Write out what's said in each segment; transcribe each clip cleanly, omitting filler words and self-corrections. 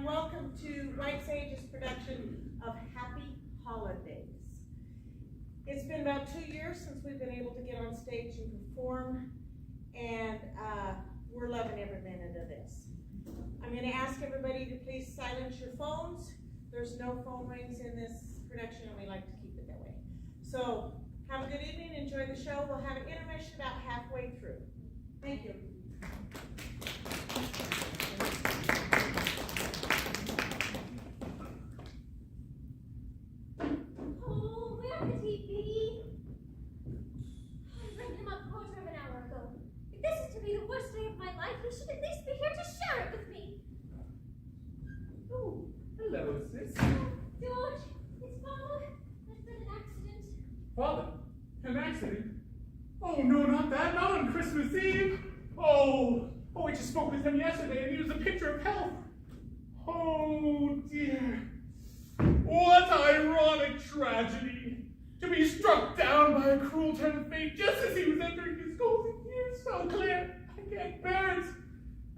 welcome to White Sage's production of Happy Hollandaise. It's been about 2 years since we've been able to get on stage and perform, and we're loving every minute of this. I'm going to ask everybody to please silence your phones. There's no phone rings in this production, and we like to keep it that way. So have a good evening, enjoy the show. We'll have an intermission about halfway through. Thank you. Oh, where could he be? I rang him up a quarter of an hour ago. If this is to be the worst day of my life, he should at least be here to share it with me. Oh, hello, sis. George, it's Father. There's been an accident. Father, an accident? Oh, no, not that. Not on Christmas Eve. Oh, I just spoke with him yesterday, and he was a picture of health. Oh, dear. What ironic tragedy. To be struck down by a cruel turn of fate just as he was entering his golden years. Oh, Claire, I can't bear it.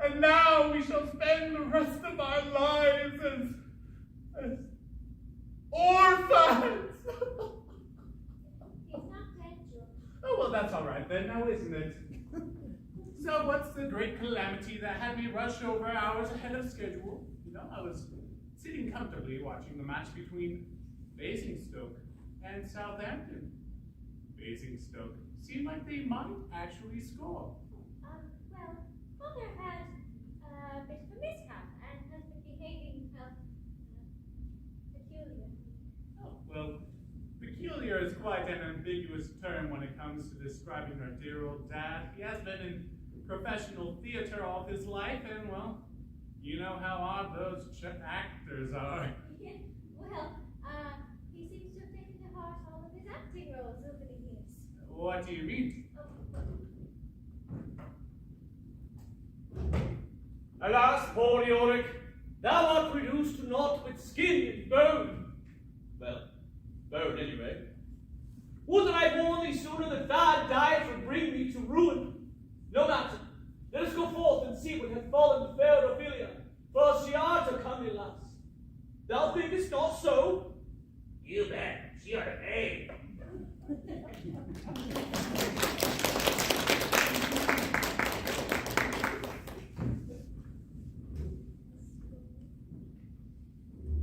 And now we shall spend the rest of our lives as orphans. He's not dead, George. Oh, well, that's all right then, now isn't it? So what's the great calamity that had me rush over hours ahead of schedule? You know, I was sitting comfortably watching the match between Basingstoke and Southampton. Basingstoke seemed like they might actually score. Well, Father had a bit of a mishap and has been behaving peculiar. Oh, well, peculiar is quite an ambiguous term when it comes to describing our dear old dad. He has been in professional theater all his life, and, well, you know how odd those actors are. Yeah, well, he seems to have taken to heart all of his acting roles over the years. What do you mean? Alas, poor Yorick, thou art reduced to naught but skin and bone. Well, bone anyway. Would that I warned thee sooner that bad diet would bring thee to ruin. No matter. Let us go forth and see what hath fallen to fair Ophelia, for she art a comely lass. Thou thinkest not so? You bet. She ought to pay.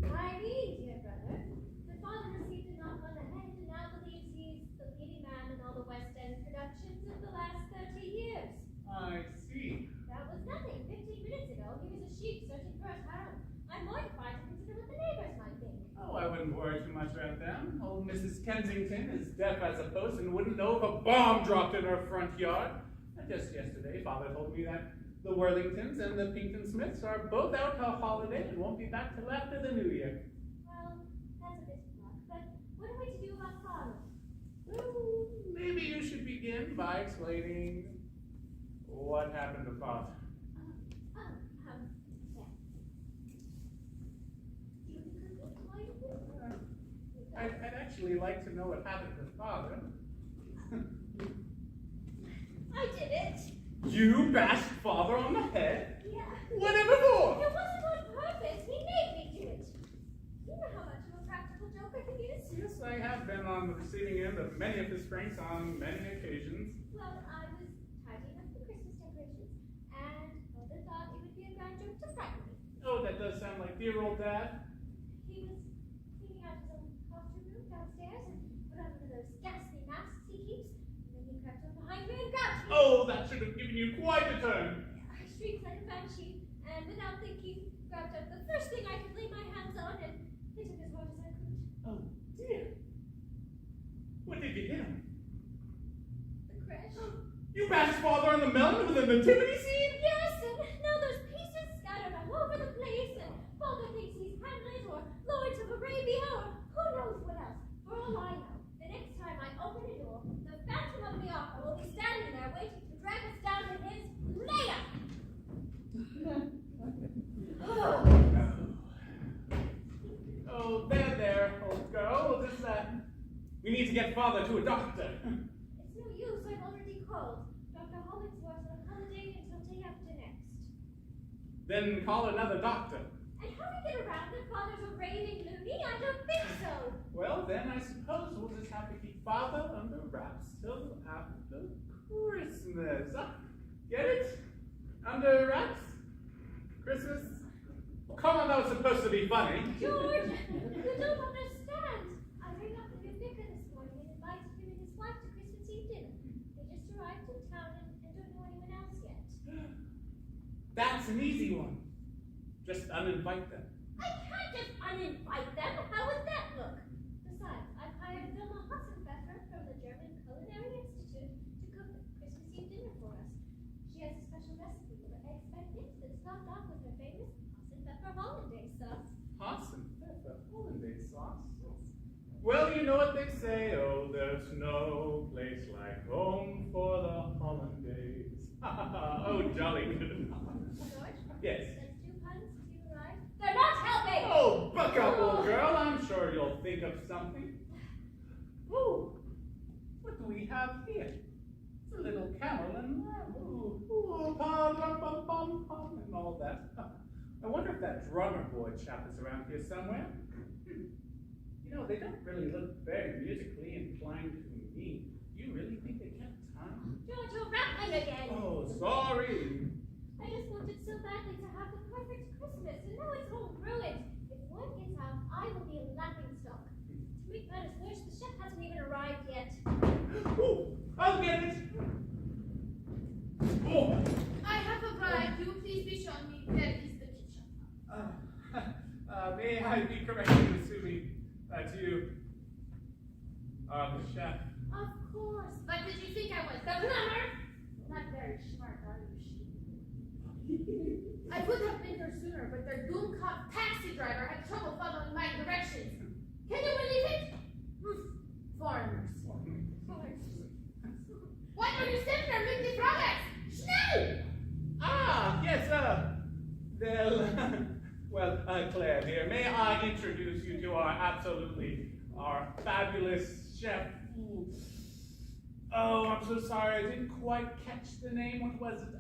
I mean, dear brother, the father received a knock on the head and now believes he's the leading man in all the West End productions of the last 30 years. I see. That was nothing. 15 minutes ago, he was a sheep searching for his harem. I'm mortified to consider what the neighbors might think. Oh, I wouldn't worry too much about them. Old Mrs. Kensington is deaf as a post and wouldn't know if a bomb dropped in her front yard. And just yesterday, Father told me that the Worthingtons and the Pinkton Smiths are both out on holiday and won't be back till after the New Year. Well, that's a bit of luck, but what are we to do about father? Well, maybe you should begin by explaining what happened to Father. Yeah. Do you think I could explain it? I'd actually like to know what happened to Father. I did it. You bashed Father on the head? Yeah. Whatever for? It wasn't on purpose. He made me do it. You know how much of a practical joker he is? Yes, I have been on the receiving end of many of his pranks on many occasions. Well, I was tidying up the Christmas decorations, and Father thought it would be a grand joke to frighten me. Oh, that does sound like dear old Dad. He was cleaning out his own costume room downstairs and put on one of those ghastly masks he keeps, and then he crept up behind me and grabbed me. Oh, that should have given you quite a turn. I shrieked like a banshee, and without thinking, grabbed up the first thing I could lay my hands on and hit him as hard as I could. Oh, dear. What did you hit him? The crash. You bashed Father on the melon with a nativity scene? Yes, and now there's pieces scattered all over the place, and Father thinks he's Hamlet or Lawrence of Arabia or who knows what else. For all I know, the next time I open a door, the Phantom of the Opera will be standing there waiting to drag us down to his lair. Oh, there, old girl. Just we need to get Father to a doctor. It's no use, I've already called. Dr. Hollingsworth on holiday until day after next. Then call another doctor. And how we get around that Father's a raving loony? I don't think so. Well, then I suppose we'll just have to keep Father under wraps till after Christmas. Get it? Under wraps? Christmas? Come on, that was supposed to be funny. George, you don't understand. I rang up the new vicar this morning and invited him and his wife to Christmas Eve dinner. They just arrived in town and don't know anyone else yet. That's an easy one. Just uninvite them. I can't just uninvite them. How would that look? Besides, I've hired Wilma Hassenpfeffer from the German Culinary Institute to cook Christmas Eve dinner for us. She has a special recipe for eggs Benedict that's topped off with her famous Hassenpfeffer Hollandaise sauce. Hassenpfeffer Hollandaise sauce? Well, you know what they say, oh, there's no place like home for the Hollandaise. Oh, jolly good. George? Yes. That's 2 puns as you arrive. They're not helping! Oh, buck up, old girl. I'm sure you'll think of something. Ooh, what do we have here? It's a little camel and pom, and all that. I wonder if that drummer boy chap is around here somewhere. You know, they don't really look very musically inclined to me. Do you really think they kept time? George, you're rattling again! Oh, sorry. I just wanted so badly to have the perfect Christmas, and now it's all ruined. If word gets out, I will be a laughingstock. To make matters worse, the chef hasn't even arrived yet. Oh, I'll get it. Oh. I have arrived. You please be shown me where is the kitchen. May I be corrected, assuming that you are the chef? Of course. But did you think I was the plumber? Not very smart, are you? I would have been there sooner, but their doom-cock taxi driver had trouble following my directions. Can you believe it? Foreigners. Why are you standing there with the products? Schnell! Ah, yes, well, Claire dear, may I introduce you to our fabulous chef? Oh, I'm so sorry, I didn't quite catch the name. What was it?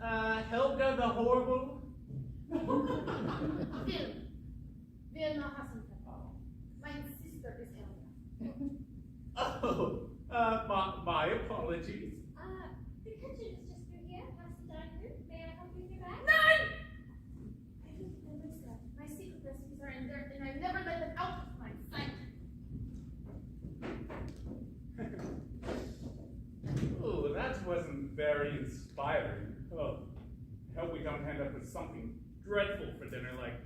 Helga the Horrible? Wilma Hassenpfeffer. My sister is Helga. Oh, my apologies. The kitchen is just through here, past the dining room. May I help you with your bag? Nine! I think I missed that. My secret recipes are in there, and I've never let them out of my sight. Oh, that wasn't very inspiring. Oh, I hope we don't end up with something dreadful for dinner, like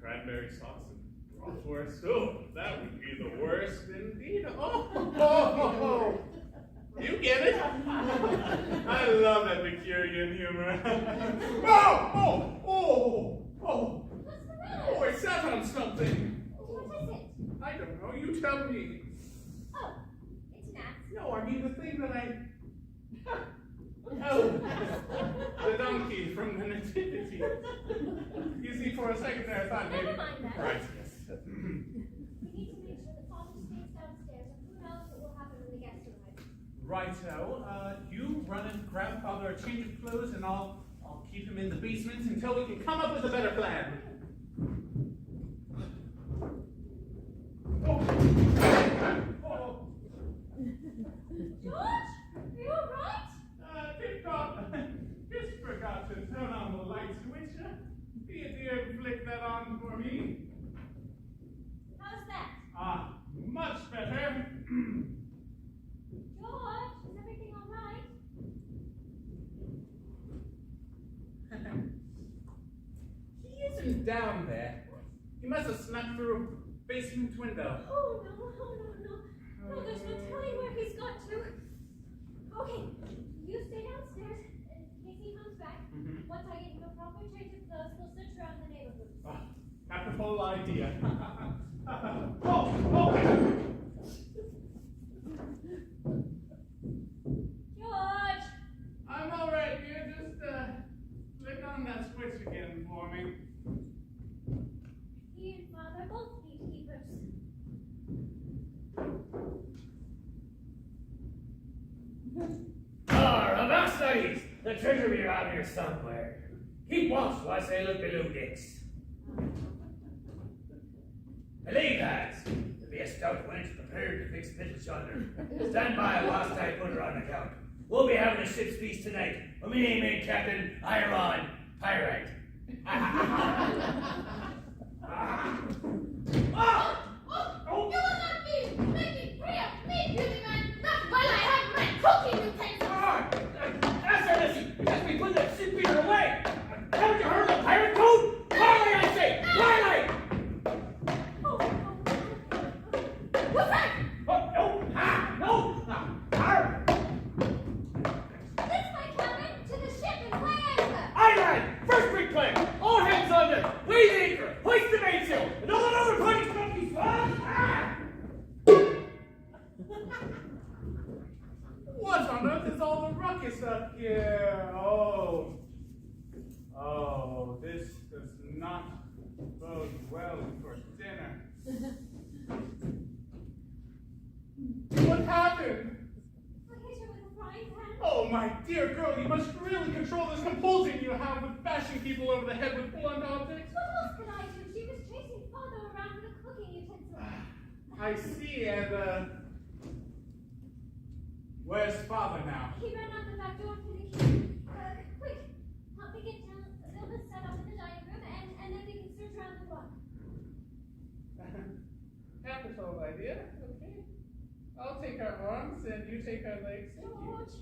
cranberry sauce and bratwurst. Oh, that would be the worst indeed. Oh, you get it? I love Epicurean humor. What's the matter? Oh, I sat on something. What is it? I don't know, you tell me. Oh, it's gnats. No, I mean the thing that I... Oh, the donkey from the Nativity. You see, for a second there, I thought maybe... Never mind that. Right, yes. We need to make sure that Father stays downstairs, and who knows what will happen when the guests arrive. Righto, you run and grab Father a change of clothes, and I'll keep him in the basement until we can come up with a better plan. Oh. George, are you all right? Tip-top, just forgot to turn on the light switch. Be a dear and flick that on for me. How's that? Ah, much better. George, is everything all right? He isn't down there. He must have snuck through a basement window. Oh, no. No, there's no telling where he's got to. Okay, you stay downstairs in case he comes back. Once I get him a proper change of clothes, we'll search around the neighborhood. Capital idea. George! I'm all right, dear. Just flick on that switch again for me. He and Father both need keepers. Studies. The treasure be around here somewhere. Keep watch while I say look below dicks. Believe lads, there'll be a stout wench prepared to fix fiddles yonder. Stand by whilst I put her on account. We'll be having a ship's feast tonight. Well, me name ain't Captain Iron Pyrite. You will not be making free of me, beauty man, not while I have my cooking utensils. That's our listen. You must be putting that shit beater away. Haven't you heard of the pirate code? Twilight, I say! Twilight! What's that? Oh, no! Ha! No! Arr! Lift my cabin to the ship and weigh anchor. Aye, lad! First brig plank! All hands on deck! Weigh the anchor! Hoist the mainsail! And all other parties come be ah! What on earth is all the ruckus up here? Oh, this does not bode well for dinner. What happened? I hit her with a frying pan. Oh, my dear girl, you must really control this compulsion you have with bashing people over the head with blunt objects. What else could I do? She was chasing father around with a cooking utensil. I see, and, where's father now? He ran out the back door for the key. Quick, help me get down. They'll set up in the dining room, and then we can search around the block. Capital idea, okay. I'll take her arms, and you take her legs. George.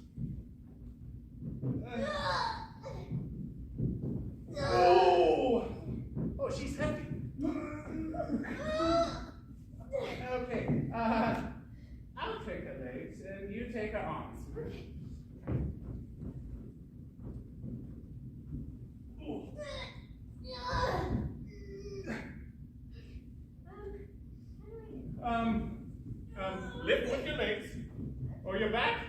Oh! Oh, she's heavy. Okay, I'll take her legs, and you take her arms. Ooh. Lift with your legs, or your back,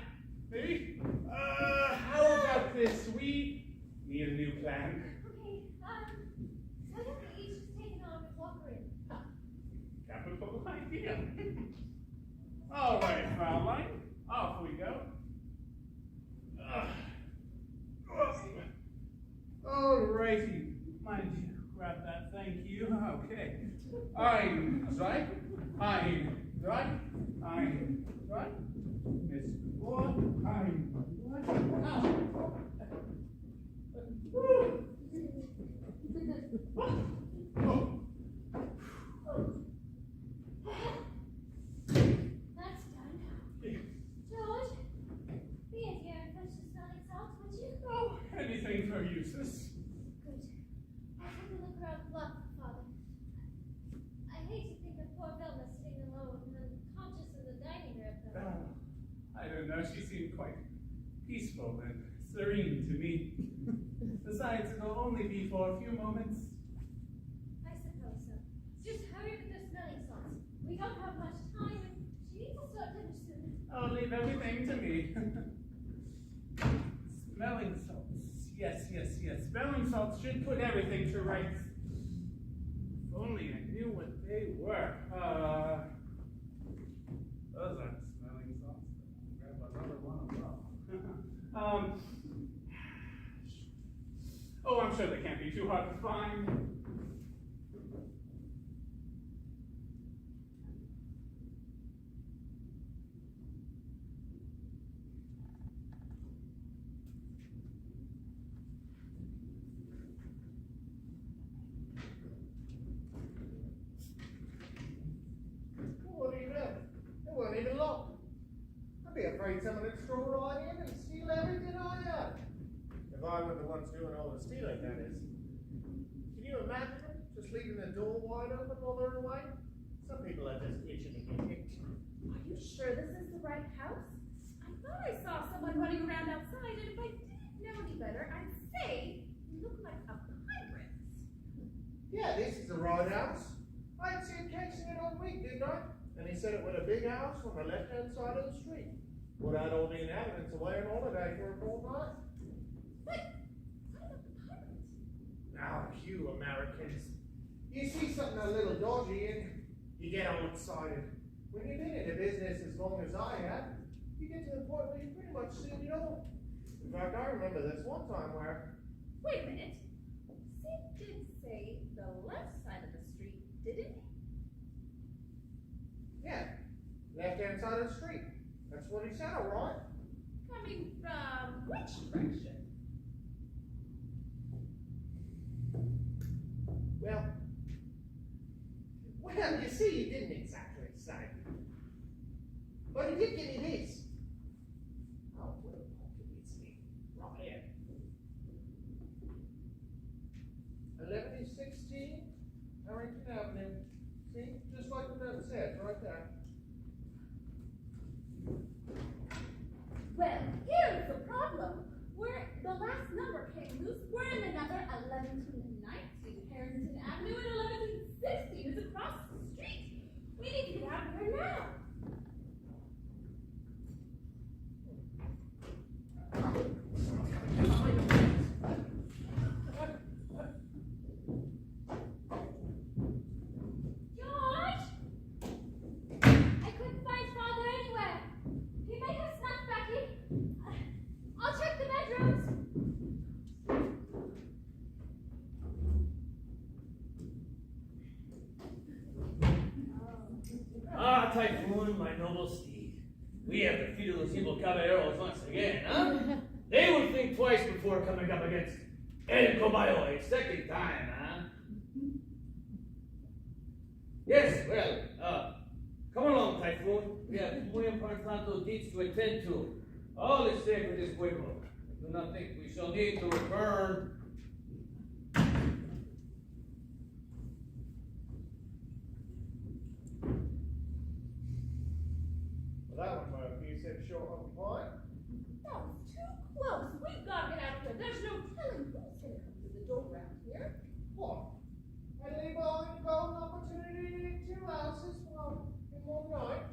maybe? How about this? We need a new plan. Okay, why don't we each just take an arm and walk her in? Capital idea. All right, Fraulein, off we go. All righty. Mind you, grab that, thank you. Okay. Ein, zwei, ein, drei, ein, drei. Miss four, ein, one, out. Woo. Oh. That's done. George, be in here and fetch the smelling salts, would you? Oh, anything for Eustace. Good. I'll take a look around the block, Father. I hate to think of poor Velma sitting alone and unconscious in the dining room, though. I don't know, she seemed quite peaceful and serene to me. Besides, it'll only be for a few moments. I suppose so. Just hurry with the smelling salts. We don't have much time, and she needs to start dinner soon. I'll leave everything to me. Smelling salts. Yes. Smelling salts should put everything to rights. If only I knew what they were. Those aren't smelling salts. Grab another one as well. Oh, I'm sure they can't be too hard to find. What do you know? It wasn't even locked. I'd be afraid someone would stroll right in and steal everything I had. If I were the ones doing all the stealing, that is. Can you imagine them just leaving the door wide open while they're away? Some people are just itching to get kicked. Are you sure this is the right house? I thought I saw someone running around outside, and if I didn't know any better, I'd say you look like a pirate. Yeah, this is the right house. I'd seen casing it on week, didn't I? And he said it was a big house on the left-hand side of the street. Would had all the inhabitants away on holiday for a fortnight. But what about the pirates? Now, you Americans, you see something a little dodgy and you get all excited. When you've been in the business as long as I have, you get to the point where you pretty much seen it all. In fact, I remember this one time where... Wait a minute. Sid did say the left side of the street, didn't he? side of the street. That's what he said, all right? Coming from which direction? Well, you see, he didn't exactly say. But he did give me this. Oh, what a pocket it's me. Right here. 1116 Harrington Avenue. See? Just like the note said, right there. Well, here's the problem. The last number came loose. We're in the number 1119 Harrington Avenue and 1116 is across the street. We need to get out of here now. George! I couldn't find Father anywhere. He may have snuck back in. I'll check the bedrooms. Ah, Typhoon, my noble steed. We have defeated those evil caballeros once again, huh? They will think twice before coming up against El Cobayo, a second time, huh? Yes, well, come along, Typhoon. We have muy importante deeds to attend to. All is safe with this pueblo. I do not think we shall need to return. Well, that one might be set short on point. That was too close. We've got to get out of here. There's no telling who's going to come to the door around here. What? And leave all the golden opportunity to eat 2 houses in one night?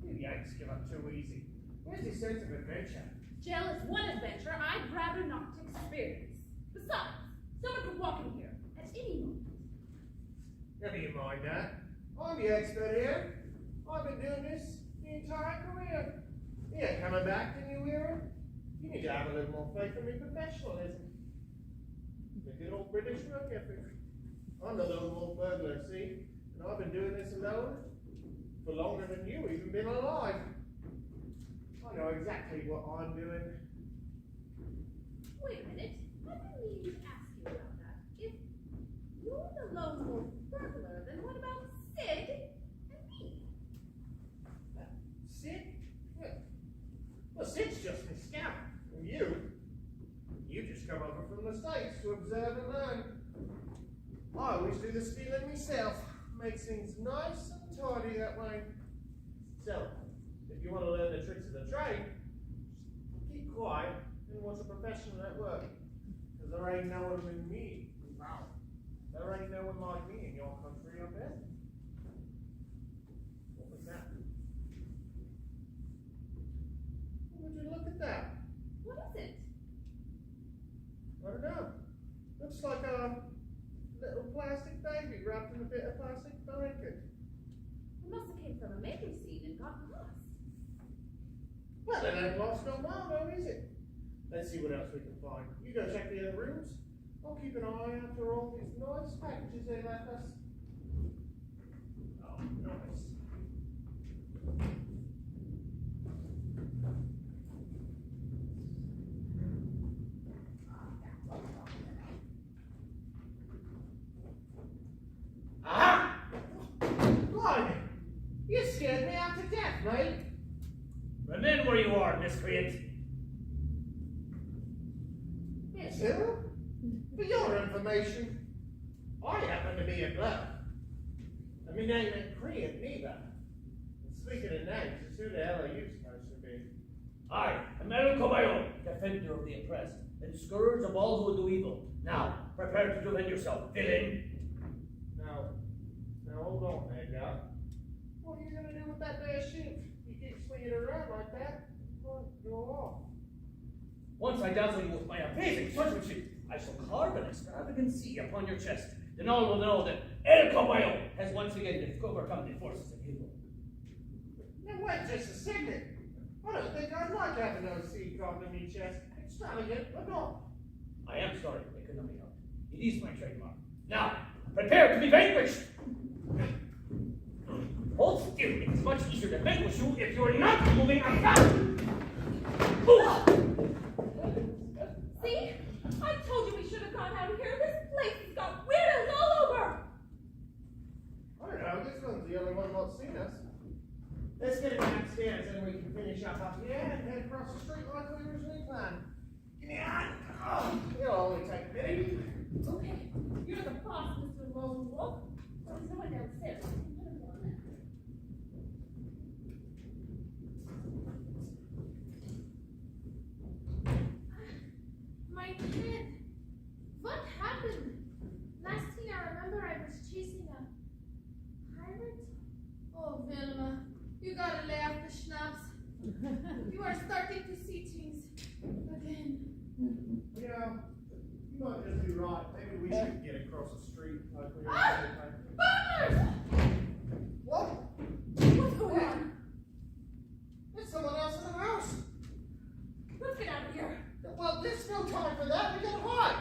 You Yanks give up too easy. Where's your sense of adventure? Jail is one adventure I'd rather not experience. Besides, someone could walk in here at any moment. Never you mind that. I'm the expert here. I've been doing this the entire career. You ain't coming back, can you hear him? You need to have a little more faith in me professionalism. The good old British work ethic. I'm the lone wolf burglar, see? And I've been doing this alone for longer than you even been alive. I know exactly what I'm doing. Wait a minute. I've been meaning to ask you about that. If you're the lone wolf burglar, then what about Sid and me? Sid? Well, Sid's just my scout. And you just come over from the States to observe and learn. I always do the stealing myself. Makes things nice and tidy that way. So, if you want to learn the tricks of the trade, keep quiet and watch a professional at work. Because there ain't no one like me. Wow. There ain't no one like me in your country, I bet. What was that? Would you look at that? What is it? I don't know. Looks like a little plastic baby wrapped in a bit of plastic blanket. It must have came from a mating scene and got lost. Well, it ain't lost no more, though, is it? Let's see what else we can find. You go check the other rooms. I'll keep an eye out for all these nice packages they left us. Oh, nice. Aha! Blimey! You scared me out to death, mate. Remain where you are, miscreant. Yes, who? For your information, I happen to be a glove. And my name ain't Creant neither. And speaking of names, it's who the hell are you supposed to be? I am El Cobayo, defender of the oppressed, and scourge of all who do evil. Now, prepare to defend yourself, villain. Now hold on there, guy. What are you gonna do with that there ship? You keep swinging it around like that, it won't go off. Once I dazzle you with my amazing swordsmanship, I shall carve an extravagant C upon your chest. Then all will know that El Cobayo has once again overcome the forces of evil. Now wait just a second. I don't think I'd like having no sea carved in my chest. Extravagant, but not. I am sorry, it could not be helped. It is my trademark. Now, prepare to be vanquished! Hold still, much easier to vanquish you if you're not moving about. See? I told you we should have gone out of here. This place has got weirdos all over. I don't know, this one's the only one not seen us. Let's get it downstairs and we can finish up here and head across the street like we originally planned. Give me a hand. Oh, it'll only take a minute. Okay, you're the boss, Mr. Lone Wolf. There's no one downstairs. My head. What happened? Last thing I remember, I was chasing a pirate. Oh, Vilma, you gotta lay off the schnapps. You are starting to see things again. You know, you might just be right. Maybe we should get across the street like we originally planned. Bombers! What? What's going on? There's someone else in the house. Let's get out of here. Well, there's no time for that. We gotta hide.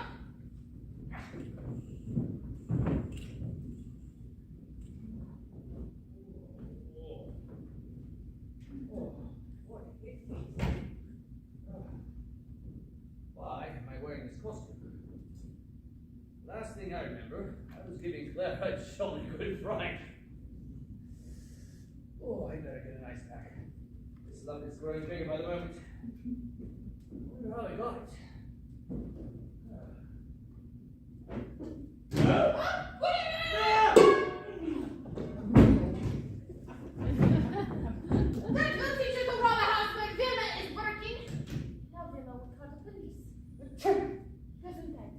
Why am I wearing this costume? Last thing I remember, I was giving Claire a jolly good fright. Oh, I better get an ice pack. This lump is growing bigger by the moment. I wonder how I got it. That will teach you to rob a house where Vilma is working. Now Vilma will call the police. Doesn't that?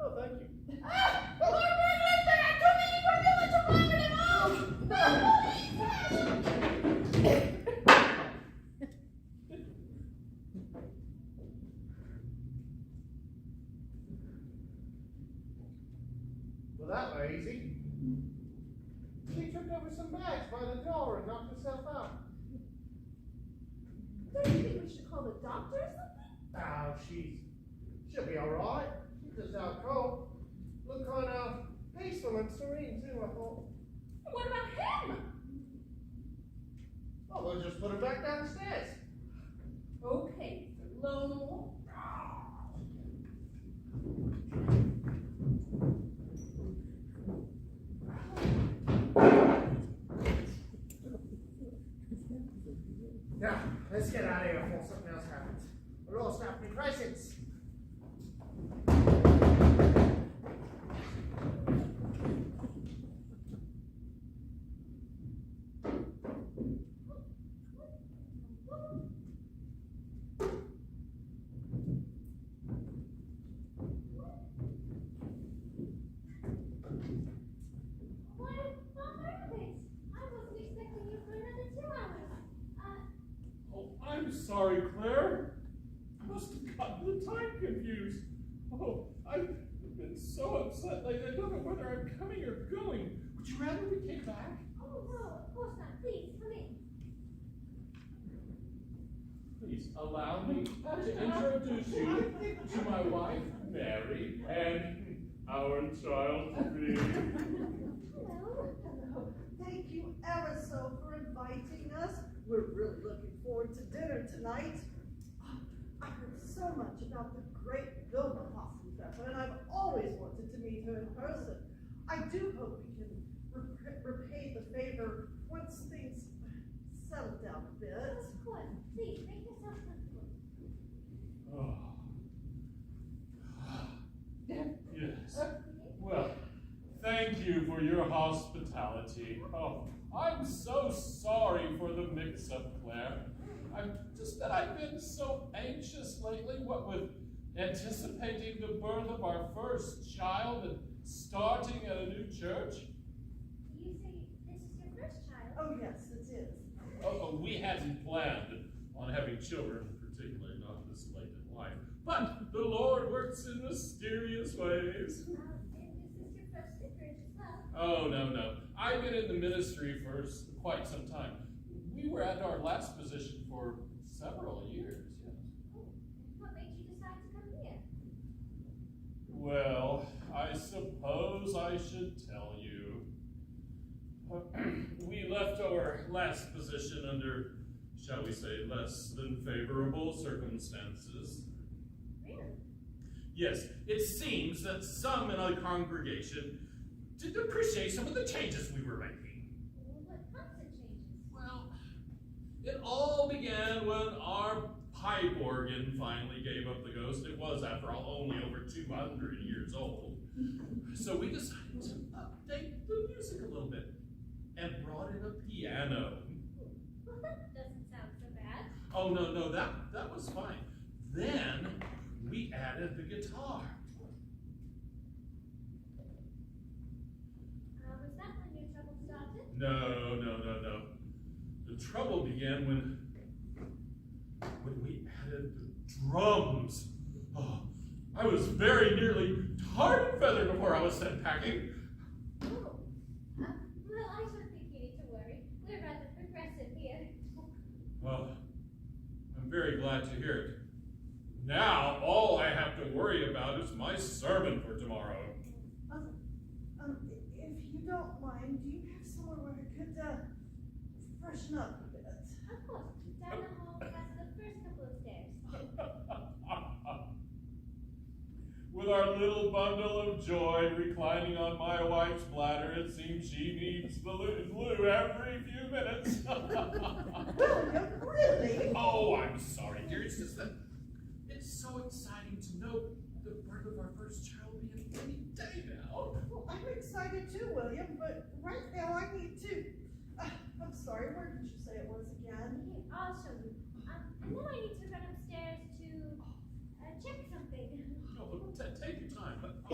Oh, thank you. Ah! More burglars! There are too many for Vilma to monitor them all! The police! Well, that was easy. She took over some bags by the door and knocked herself out. Don't you think we should call the doctor or something? Oh, she'll be alright. She's just out cold. Look kind of peaceful and serene, too, I thought. What about him? Well, we'll just put her back downstairs. Okay, Mr. Lone Wolf. Now, let's get out of here before something else happens. We're all stopping in crisis. Why, Mom Mermaid? I wasn't expecting you for another 2 hours. Oh, I'm sorry, Claire. I must have gotten the time confused. Oh, I've been so upset lately. I don't know whether I'm coming or going. Would you rather we came back? Oh, no, of course not. Please, come in. Please allow me to introduce you to my wife, Mary, and our child, Bree. Hello. Hello. Thank you ever so for inviting us. We're really looking forward to dinner tonight. Oh, I heard so much about the great Vilma Hassenpfeffer, and I've always wanted to meet her in person. I do hope we can repay the favor once things settle down a bit. Of course. Please, make yourself comfortable. Oh. Yes. Well, thank you for your hospitality. Oh, I'm so sorry for the mix-up, Claire. I've been so anxious lately, what with anticipating the birth of our first child and starting at a new church. Do you say this is your first child? Oh, yes, it is. Oh, we hadn't planned on having children, particularly not this late in life. But the Lord works in mysterious ways. And this is your first vicarage as well. Oh, no. I've been in the ministry for quite some time. We were at our last position for several years, yes. Oh, what made you decide to come here? Well, I suppose I should tell you. We left our last position under, shall we say, less than favorable circumstances. Really? Yes, it seems that some in our congregation didn't appreciate some of the changes we were making. What kinds of changes? Well, it all began when our pipe organ finally gave up the ghost. It was, after all, only over 200 years old. So we decided to update the music a little bit and brought in a piano. Well, that doesn't sound so bad. Oh, no, that was fine. Then we added the guitar. Was that when your trouble started? No. The trouble began when we added the drums. Oh, I was very nearly tarred and feathered before I was sent packing. Oh. Well, I don't think you need to worry. We're rather progressive here. Well, I'm very glad to hear it. Now, all I have to worry about is my sermon for tomorrow. If you don't mind, do you have somewhere where I could, freshen up a bit? Of course. Down the hall past the first couple of stairs. With our little bundle of joy reclining on my wife's bladder, it seems she needs the loo every few minutes. William, really? Oh, I'm sorry, dear. It's just that it's so exciting to know the birth of our first child will be any day now. Well, I'm excited too, William, but right now I need to. I'm sorry, where did you say it was again? Here, I'll show you. And then I need to run upstairs to check something. No, but take your time. But, I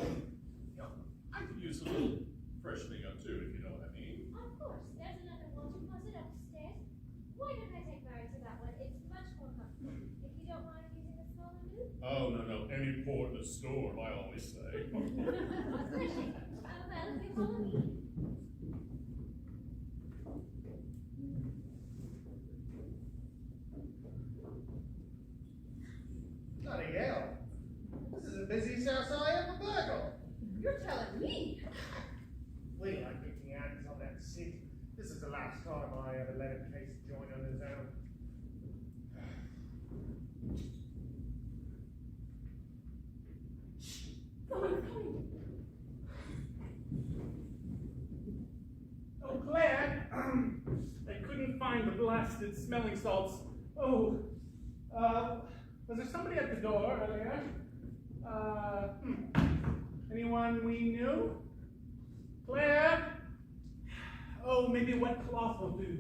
could use a little freshening up too, if you know what I mean. Of course, there's another water closet upstairs. Why don't I take Mary to that one? It's much more comfortable. If you don't mind using the smaller loo. Oh, no. Any port in the storm, I always say. Splashing. Well, if you follow me. Bloody hell. This is the busiest house I ever burgled. You're telling me? We like getting hands on that seat. This is the last time I ever let a case join on his own. Oh, Claire, they couldn't find the blasted smelling salts. Oh, was there somebody at the door earlier? Anyone we knew? Claire? Oh, maybe wet cloth will do.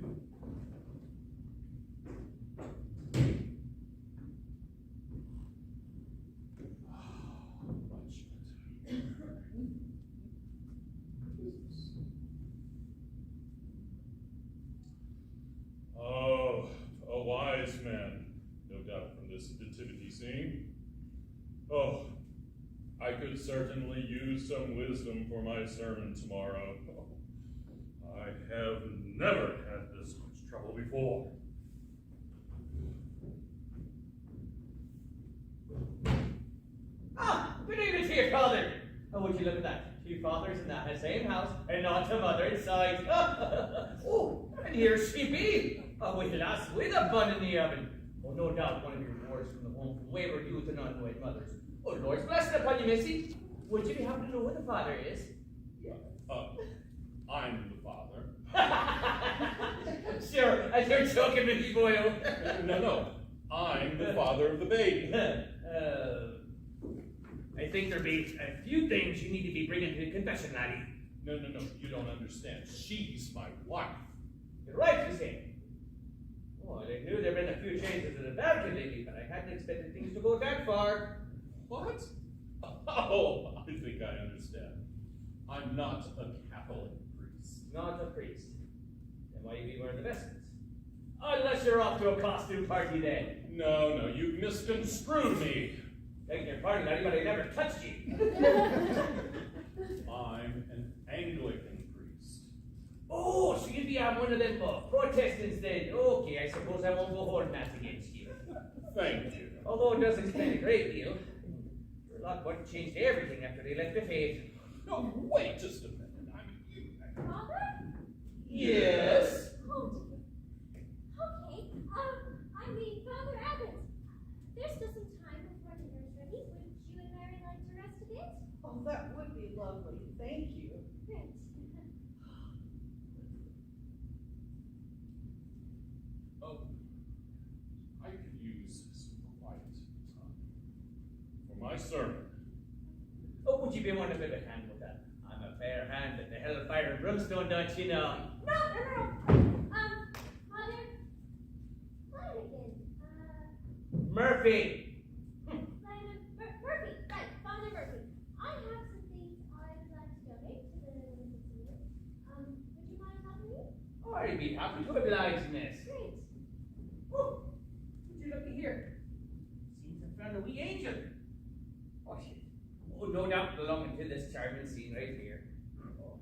Oh, a wise man, no doubt from this nativity scene. Oh, I could certainly use some wisdom for my sermon tomorrow. I have never had this much trouble before. Ah, good evening to your father. Oh, would you look at that? Two fathers in the same house, and not a mother inside. Oh, and here she be. With lass with a bun in the oven. Oh, no doubt one of your wards from the home from wayward youth and unwed mothers. Oh, Lord's blessed upon you, missy. Would you happen to know who the father is? I'm the father. Sure, and you're joking with me, boyo. No. I'm the father of the baby. I think there be a few things you need to be bringing to the confession, laddie. No, you don't understand. She's my wife. You're right, you say. Oh, I knew there'd been a few changes in the balcony lately, but I hadn't expected things to go that far. What? Oh, I think I understand. I'm not a Catholic priest. Not a priest. Then why you be wearing the vestments? Unless you're off to a costume party then. No, you misconstrued me. Begging your pardon, laddie, but I never touched you. I'm an Anglican priest. Oh, so you'd be on one of them Protestants then. Okay, I suppose I won't go horn mass against you. Thank you. Although it does explain a great deal. Sherlock Wood changed everything after they left the faith. No, wait just a minute. Father? Yes? Oh, that would be lovely. Thank you. Great. Oh, I could use some quiet time for my sermon. Oh, would you be one to bit of hand with that? I'm a fair hand at the hellfire and brimstone, don't you know? No. Father, Flanagan. Murphy! Flanagan, Murphy. Right, Father Murphy. I have some things I'd like to donate to the Winnemucca. Would you mind helping me? Oh, I'd be happy to oblige, miss. Great. Oh, would you look here? Seems I found a wee angel. Oh, shit. Oh, no doubt belonging to this charming scene right here. Oh.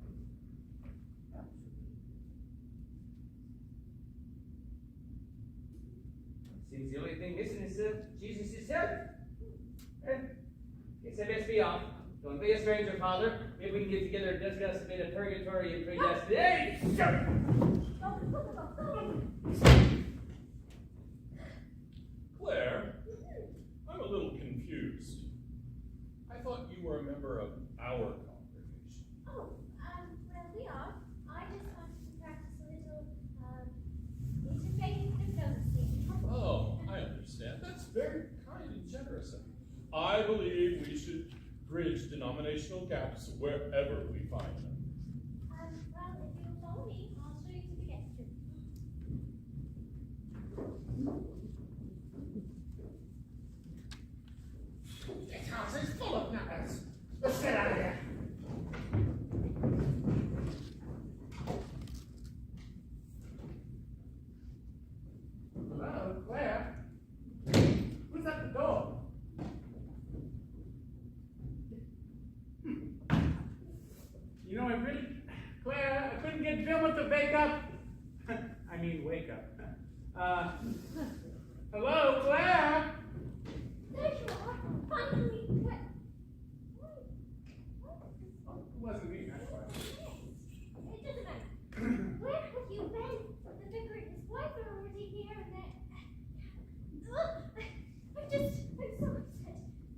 Seems the only thing missing is Jesus himself. Guess I best be off. Don't be a stranger, Father. Maybe we can get together and discuss a bit of purgatory and predestination. Hey, shut Claire, I'm a little confused. I thought you were a member of our congregation. Oh, well, we are. I just wanted to practice a little, interfaith diplomacy. Oh, I understand. That's very kind and generous of you. I believe we should bridge denominational gaps wherever we find them. Well, if you'll follow me, I'll show you to the guest room. This house is full of nutters. Let's get out of here. Hello, Claire? Who's at the door? You know, Claire, I couldn't get Vilma to wake up. I mean, wake up. Hello, Claire? There you are, finally. What? Oh, it wasn't me, that's why. It doesn't matter. Where have you been? The vicar and his wife are already here, and that. I'm so upset.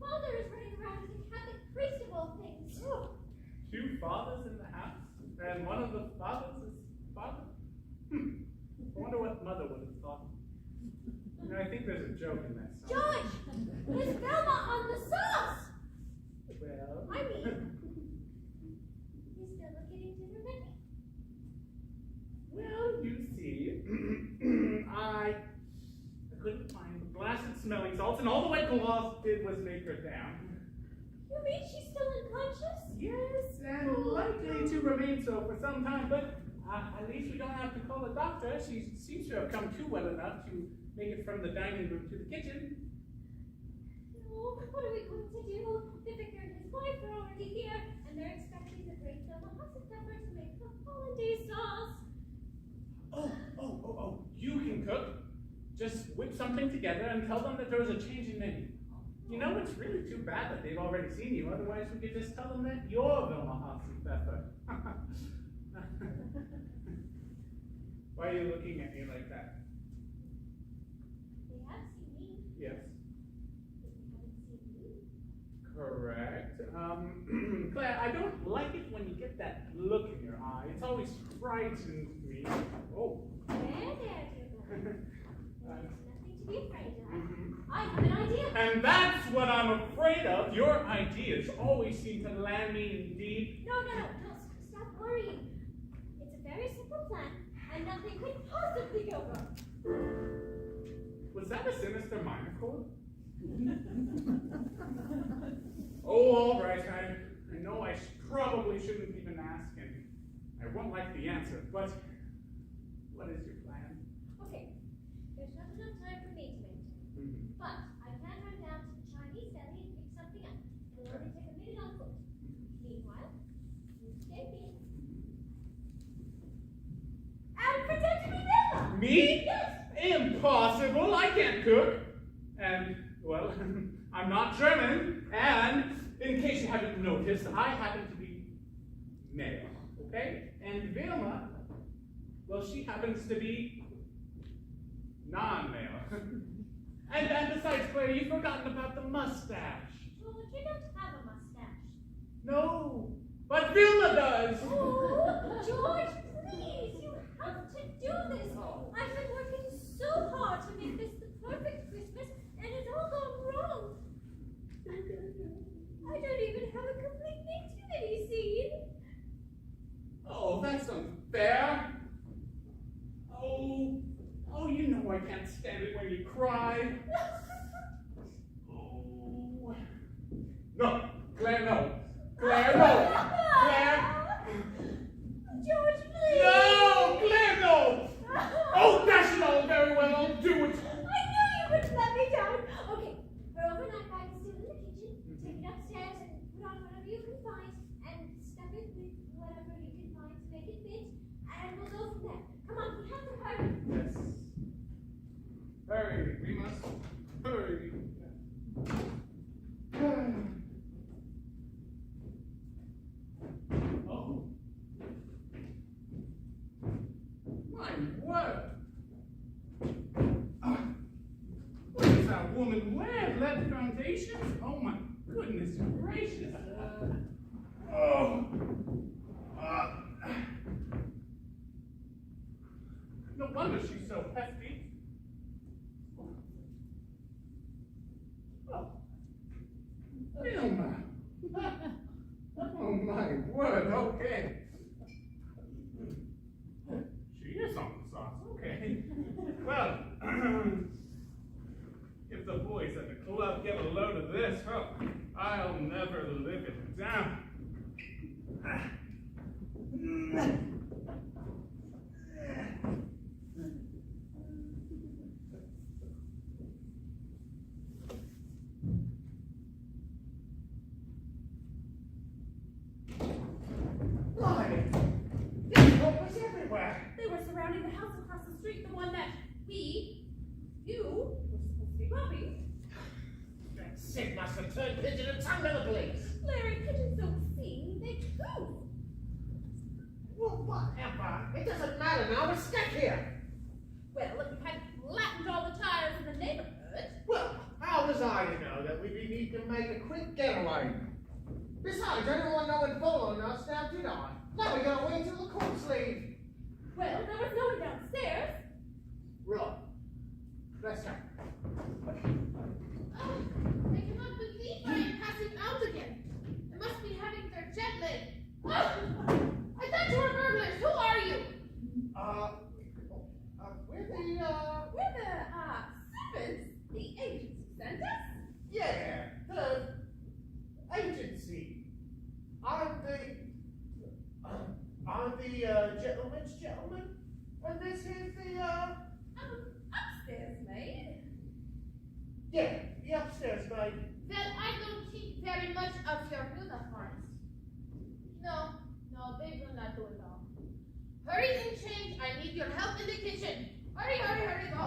Father is running around as a Catholic priest of all things. Two fathers in the house, and one of the fathers is father? I wonder what mother would have thought. You know, I think there's a joke in that song. George, there's Velma on the sauce. Well, I mean, you still not getting dinner ready? well, you see, I couldn't find the blasted smelling salts, and all the wet cloth did was make her down. You mean she's still unconscious? Yes, and likely to remain so for some time, but at least we don't have to call a doctor. She seems to have come to well enough to make it from the dining room to the kitchen. Oh, what are we going to do? The vicar and his wife are already here, and they're expecting the great Velma Pepper to make the Hollandaise sauce. Oh, you can cook. Just whip something together and tell them that there was a change in menu. You know, it's really too bad that they've already seen you. Otherwise, we could just tell them that you're Vilma Pepper. Why are you looking at me like that? They have seen me, Yes. but they haven't seen you. Correct. Claire, I don't like it when you get that look in your eye. It's always frightens me. Oh. There, dear. There's nothing to be afraid of. Mhm. I have an idea. And that's what I'm afraid of. Your ideas always seem to land me in deep. No, stop worrying. It's a very simple plan, and nothing could possibly go wrong. Was that a sinister minor chord? Oh, all right. I know I probably shouldn't even ask, and I won't like the answer, but what is your plan? Okay, there's not enough time for me to maintain, but I can run down to the Chinese deli and pick something up. It'll only take a minute on foot. Meanwhile, you stay here. And pretend to be Velma! Me? Yes! Impossible! I can't cook. And, well, I'm not German. And, in case you haven't noticed, I happen to be male. Okay? And Vilma, well, she happens to be non-male. and besides, Claire, you've forgotten about the mustache. Well, but you don't have a mustache. No, what Vilma does. Oh, George, please, you have to do this. I've been working so hard to make this the perfect Christmas, and it's all gone wrong. I don't even have a complete nativity scene. Oh, that's unfair. Oh, you know I can't stand it when you cry. Oh. No, Claire, no. Claire, no. Claire. George, please. No, Claire, no. Oh, dash it all very well, I'll do it. I knew you would let me down. Okay, her overnight bag is still in the kitchen. Take it upstairs and put on whatever you can find and stuff it with whatever you can find to make it fit. And we'll go from there. Come on, we have to hurry. Yes. Hurry, we must hurry. Oh. My word. What does that woman wear? Lead foundations? Oh my goodness gracious. Oh. No wonder she's so hefty. Oh. Vilma. Oh my word, okay. She is on the sauce, okay. Well, if the boys at the club get a load of this, oh, I'll never live it down. They were surrounding the house across the street, the one that you were supposed to be robbing. That sick must have turned pigeon and tongue to the police. Larry, pigeons don't sing, they coo. Well, whatever. It doesn't matter now. We're stuck here. Well, if you hadn't flattened all the tires in the neighborhood. Well, how was I to know that we need to make a quick getaway? Besides, anyone knowing full on us now, did I? Now we gotta wait till the courts leave. Well, there was no one downstairs. Right. Let's go. Oh, I cannot believe I am passing out again. They must be having their jet lag. Oh, I thought you were burglars. Who are you? We're the, Servants. The agents who sent us? yeah, the agency. I'm the gentleman's gentleman, and this is the, Upstairs maid. yeah, the upstairs maid. Well, I don't think very much of your uniforms. No, they will not do it all. Hurry and change. I need your help in the kitchen. Hurry, go.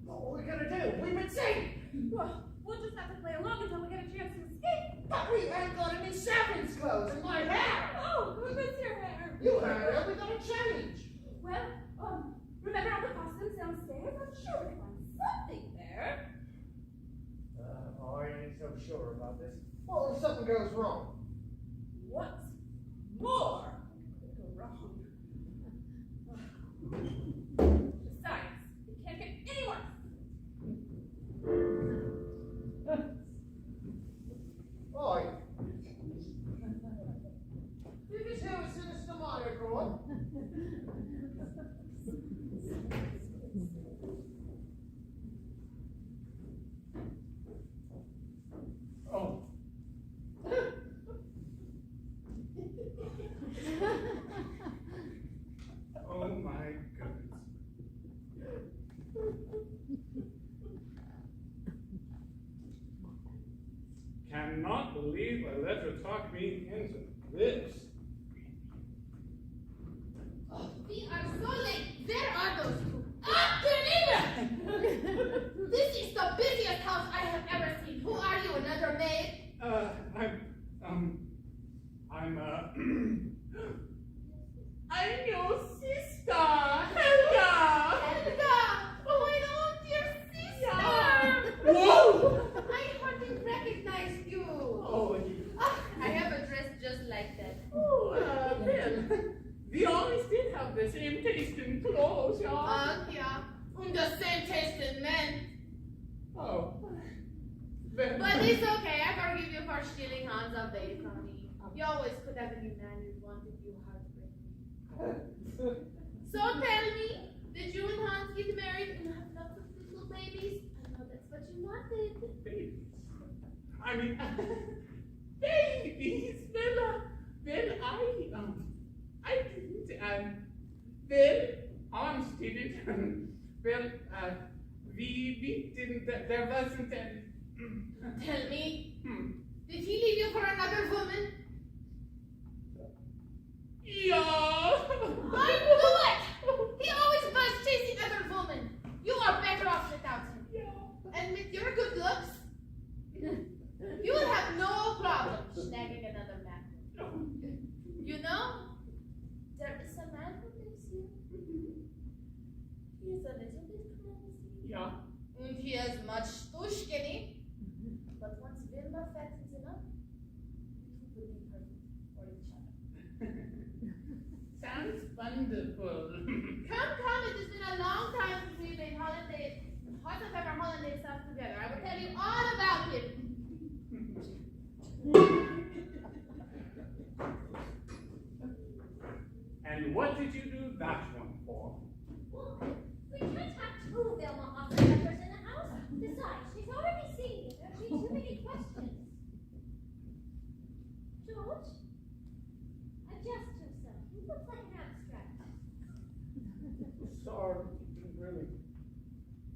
What are we gonna do? We've been saved! Well, we'll just have to play along until we get a chance to escape. But we ain't got any servants' clothes in my hair! Oh, who is your hair? You heard her, we gotta change! Well, remember all the costumes downstairs? I'm sure we can find something there. I ain't so sure about this. What if something goes wrong? What's more could go wrong? Besides, it can't get any worse. Oi. You just have a sinister mind, Gordon. Oh. Oh my goodness. Cannot believe I let her talk me into this. We are so late. Where are those two? Ah, Koenig! This is the busiest house I have ever seen. Who are you, another maid? I'm your sister, Helga! Helga! Oh, my own dear sister! Whoa! I hardly recognized you. Oh, Oh. Then- But it's okay, I forgive you for stealing Hans of Bacon. You always could have any man you wanted, you heartbreak. So tell me, did you and Hans get married and have lots of little babies? I know that's what you wanted. Babies? I mean, babies? Well, I didn't, Hans didn't. We didn't, there wasn't any. Tell me, did he leave you for another woman? Yeah. I knew it! He always was chasing other women. You are better off without him. Yeah. And with your good looks, you will have no problem snagging another man. You know, there is a man who lives here. He is a little bit clumsy. Yeah. And he is much too skinny. But once Wilma fattens enough, it will be perfect for each other. Sounds wonderful. Come, it has been a long time since we made Hollandaise, hot of ever Hollandaise sauce together. I will tell you all about it. And what did you do that one for? Well, we can't have two Wilma Officers in the house. Besides, she's already seen you. There'll be too many questions. George, adjust yourself. You look like an abstract. Sorry, didn't really.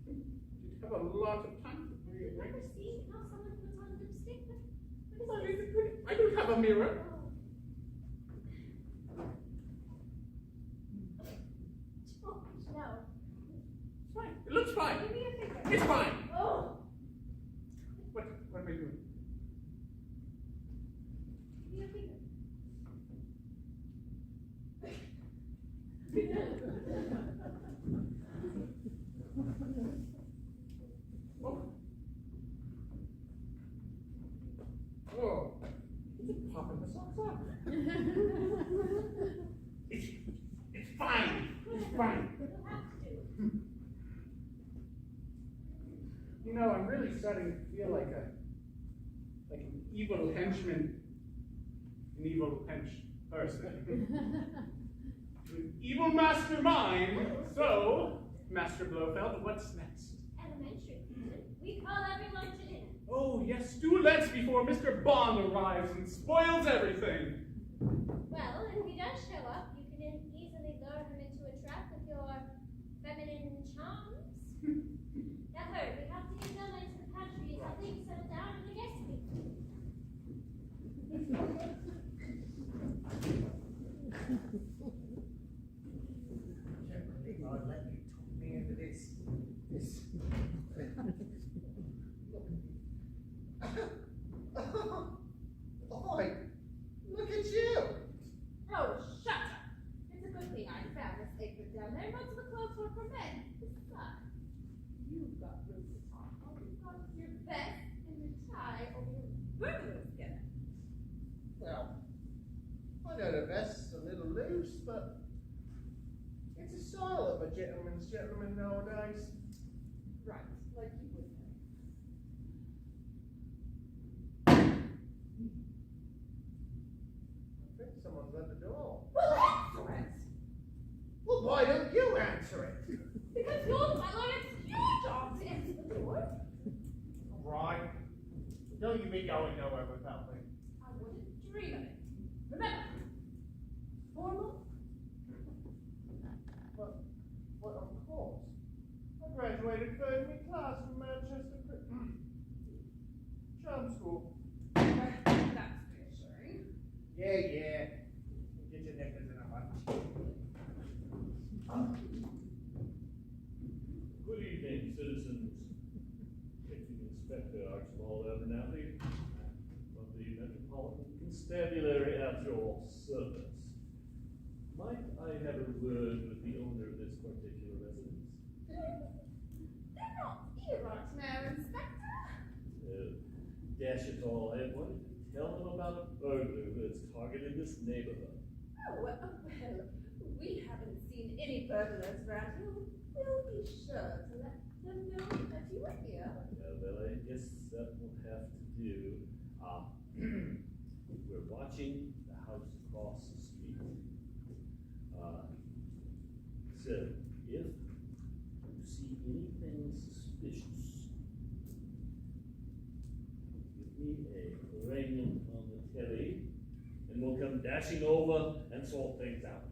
You'd have a lot of time to Have be you ever seen how someone puts on lipstick? What is this? I don't have a mirror. Oh, George, no. It's fine. It looks fine. Give me a finger. It's fine. Oh, What am I doing? give me a finger. Oh. Oh. It's popping the socks off. It's fine. It's fine. You'll have to. You know, I'm really starting to feel like an evil henchman, an evil person. An evil mastermind. So, Master Blofeld, what's next? Elementary. We call everyone to dinner. Oh, yes, do let's before Mr. Bond arrives and spoils everything. Well, if he does show up, you can easily lure him into a trap with your feminine charms. Now hurry, we have to get Wilma into the pantry until things settle down in the guest speak. Can't believe I'd let you talk me into this. Oi, look at you. Oh, shut up. It's a good thing I found this apron down there. Most of the clothes were for men. Besides, you've got room to talk. All you've got is your vest and your tie over your burglar skin. Well, I know the vest's a little loose, but it's a style of a gentleman's gentleman nowadays. Right, like you would know. I think someone's at the door. Well, answer it! Well, why don't you answer it? Because you're the fellow, it's your job to answer the door. Right. Don't you be going nowhere without me. I wouldn't dream of it. Remember, formal. But of course. I graduated third in class from Manchester Charm School. That's reassuring. Yeah. Get your knickers in a bunch. Good evening, citizens. Acting Inspector Archibald Abernathy of the Metropolitan Constabulary at your service. Might I have a word with the owner of this particular residence? They're not earmarked now, Inspector. Dash it all, I wanted to tell them about a burglar who has targeted this neighborhood. Oh, well, we haven't seen any burglars around here. We'll be sure to let them know that you were here. I have well, I guess that will have to do. We're watching the house across the street. So, if you see anything suspicious, give me a ring on the telly, and we'll come dashing over and sort things out.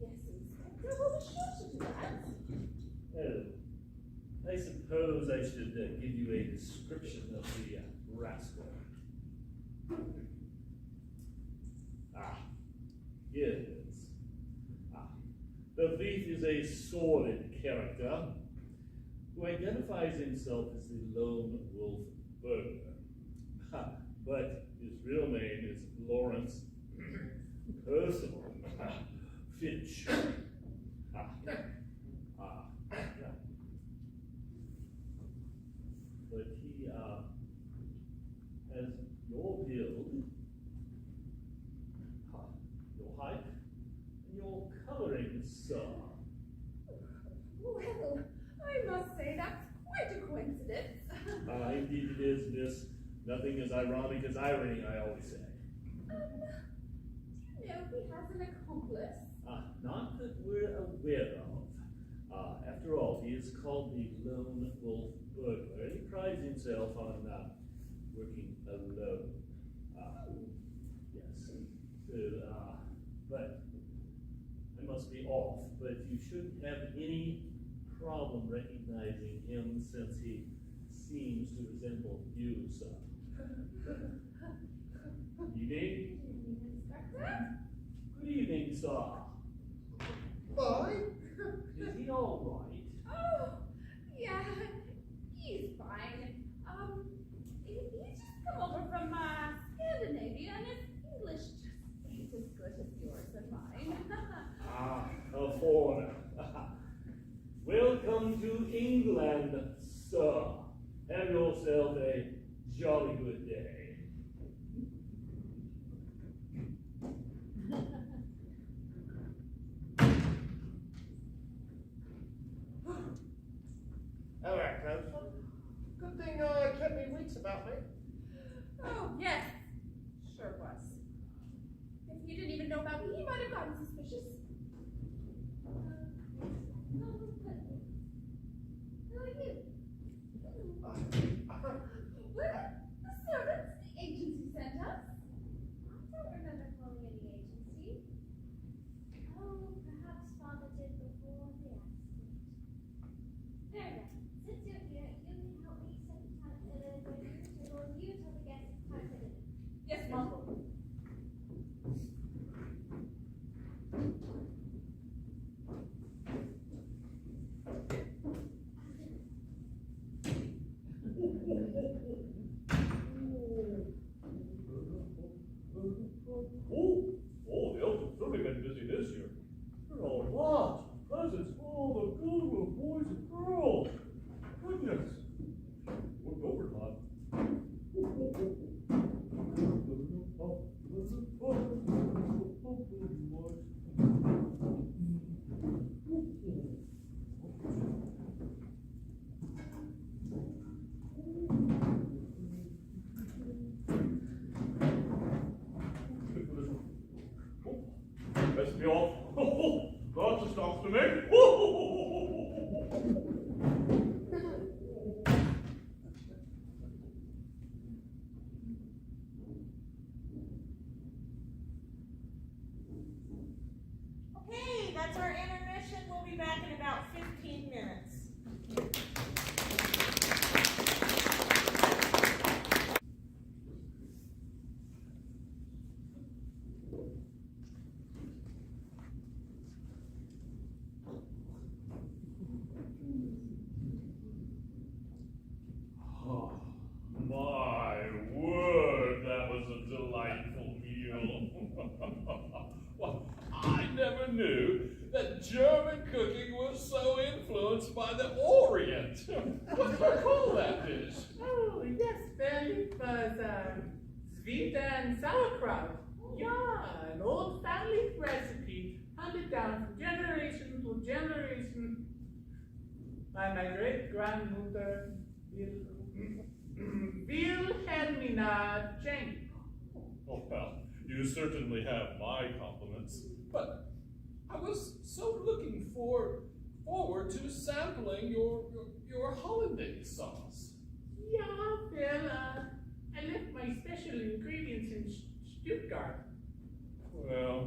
Yes, Inspector, we'll be sure to do that. Oh, I suppose I should give you a description of the rascal. Here it is. The thief is a sordid character who identifies himself as the lone wolf burglar. But his real name is Lawrence Percival Finch. But he has your build, your height, and your coloring, sir. Well, I must say that's quite a coincidence. Indeed it is, miss. Nothing as ironic as irony, I always say. Do you know if he has an accomplice? Not that we're aware of. After all, he is called the Lone Wolf Burglar. He prides himself on working alone. Yes. So, but I must be off. But you shouldn't have any problem recognizing him since he seems to resemble you, sir. Evening. Inspector? Good evening, sir. Boy? Is he all right? Oh, yeah, he's fine. He's just come over from Scandinavia, and his English just ain't as good as yours and mine. A foreigner. Welcome to England, sir. Have yourself a jolly good day. Hello, Clemson. Good thing I kept me wits about me. Oh, yes, sure was. If you didn't even know about me, you might have gotten suspicious. Who are you? Well, the servants, the agency sent us. I don't remember calling any agency. Oh, perhaps Father did before the accident. There then, since you're here, you can help me set the time or you tell the guests the time for dinner. Yes, Mom. Oh, the elves have certainly been busy this year. There are lots of presents for all the good little boys and girls. Goodness. Look over, Todd. Best be off. Lots of stops to make. Okay, that's our intermission. We'll be back in about 15 minutes. Oh, my word, that was a delightful meal. Well, I never knew that German cooking was so influenced by the Orient. What do I call that dish? Oh, yes, Ben, it was sweet and sauerkraut. Yeah, an old family recipe handed down from generation to generation by my great grandmother. Wilhelmina Jane. Oh, well, you certainly have my compliments, but I was so looking forward to sampling your Hollandaise sauce. Yeah, well, I left my special ingredients in Stuttgart. Well,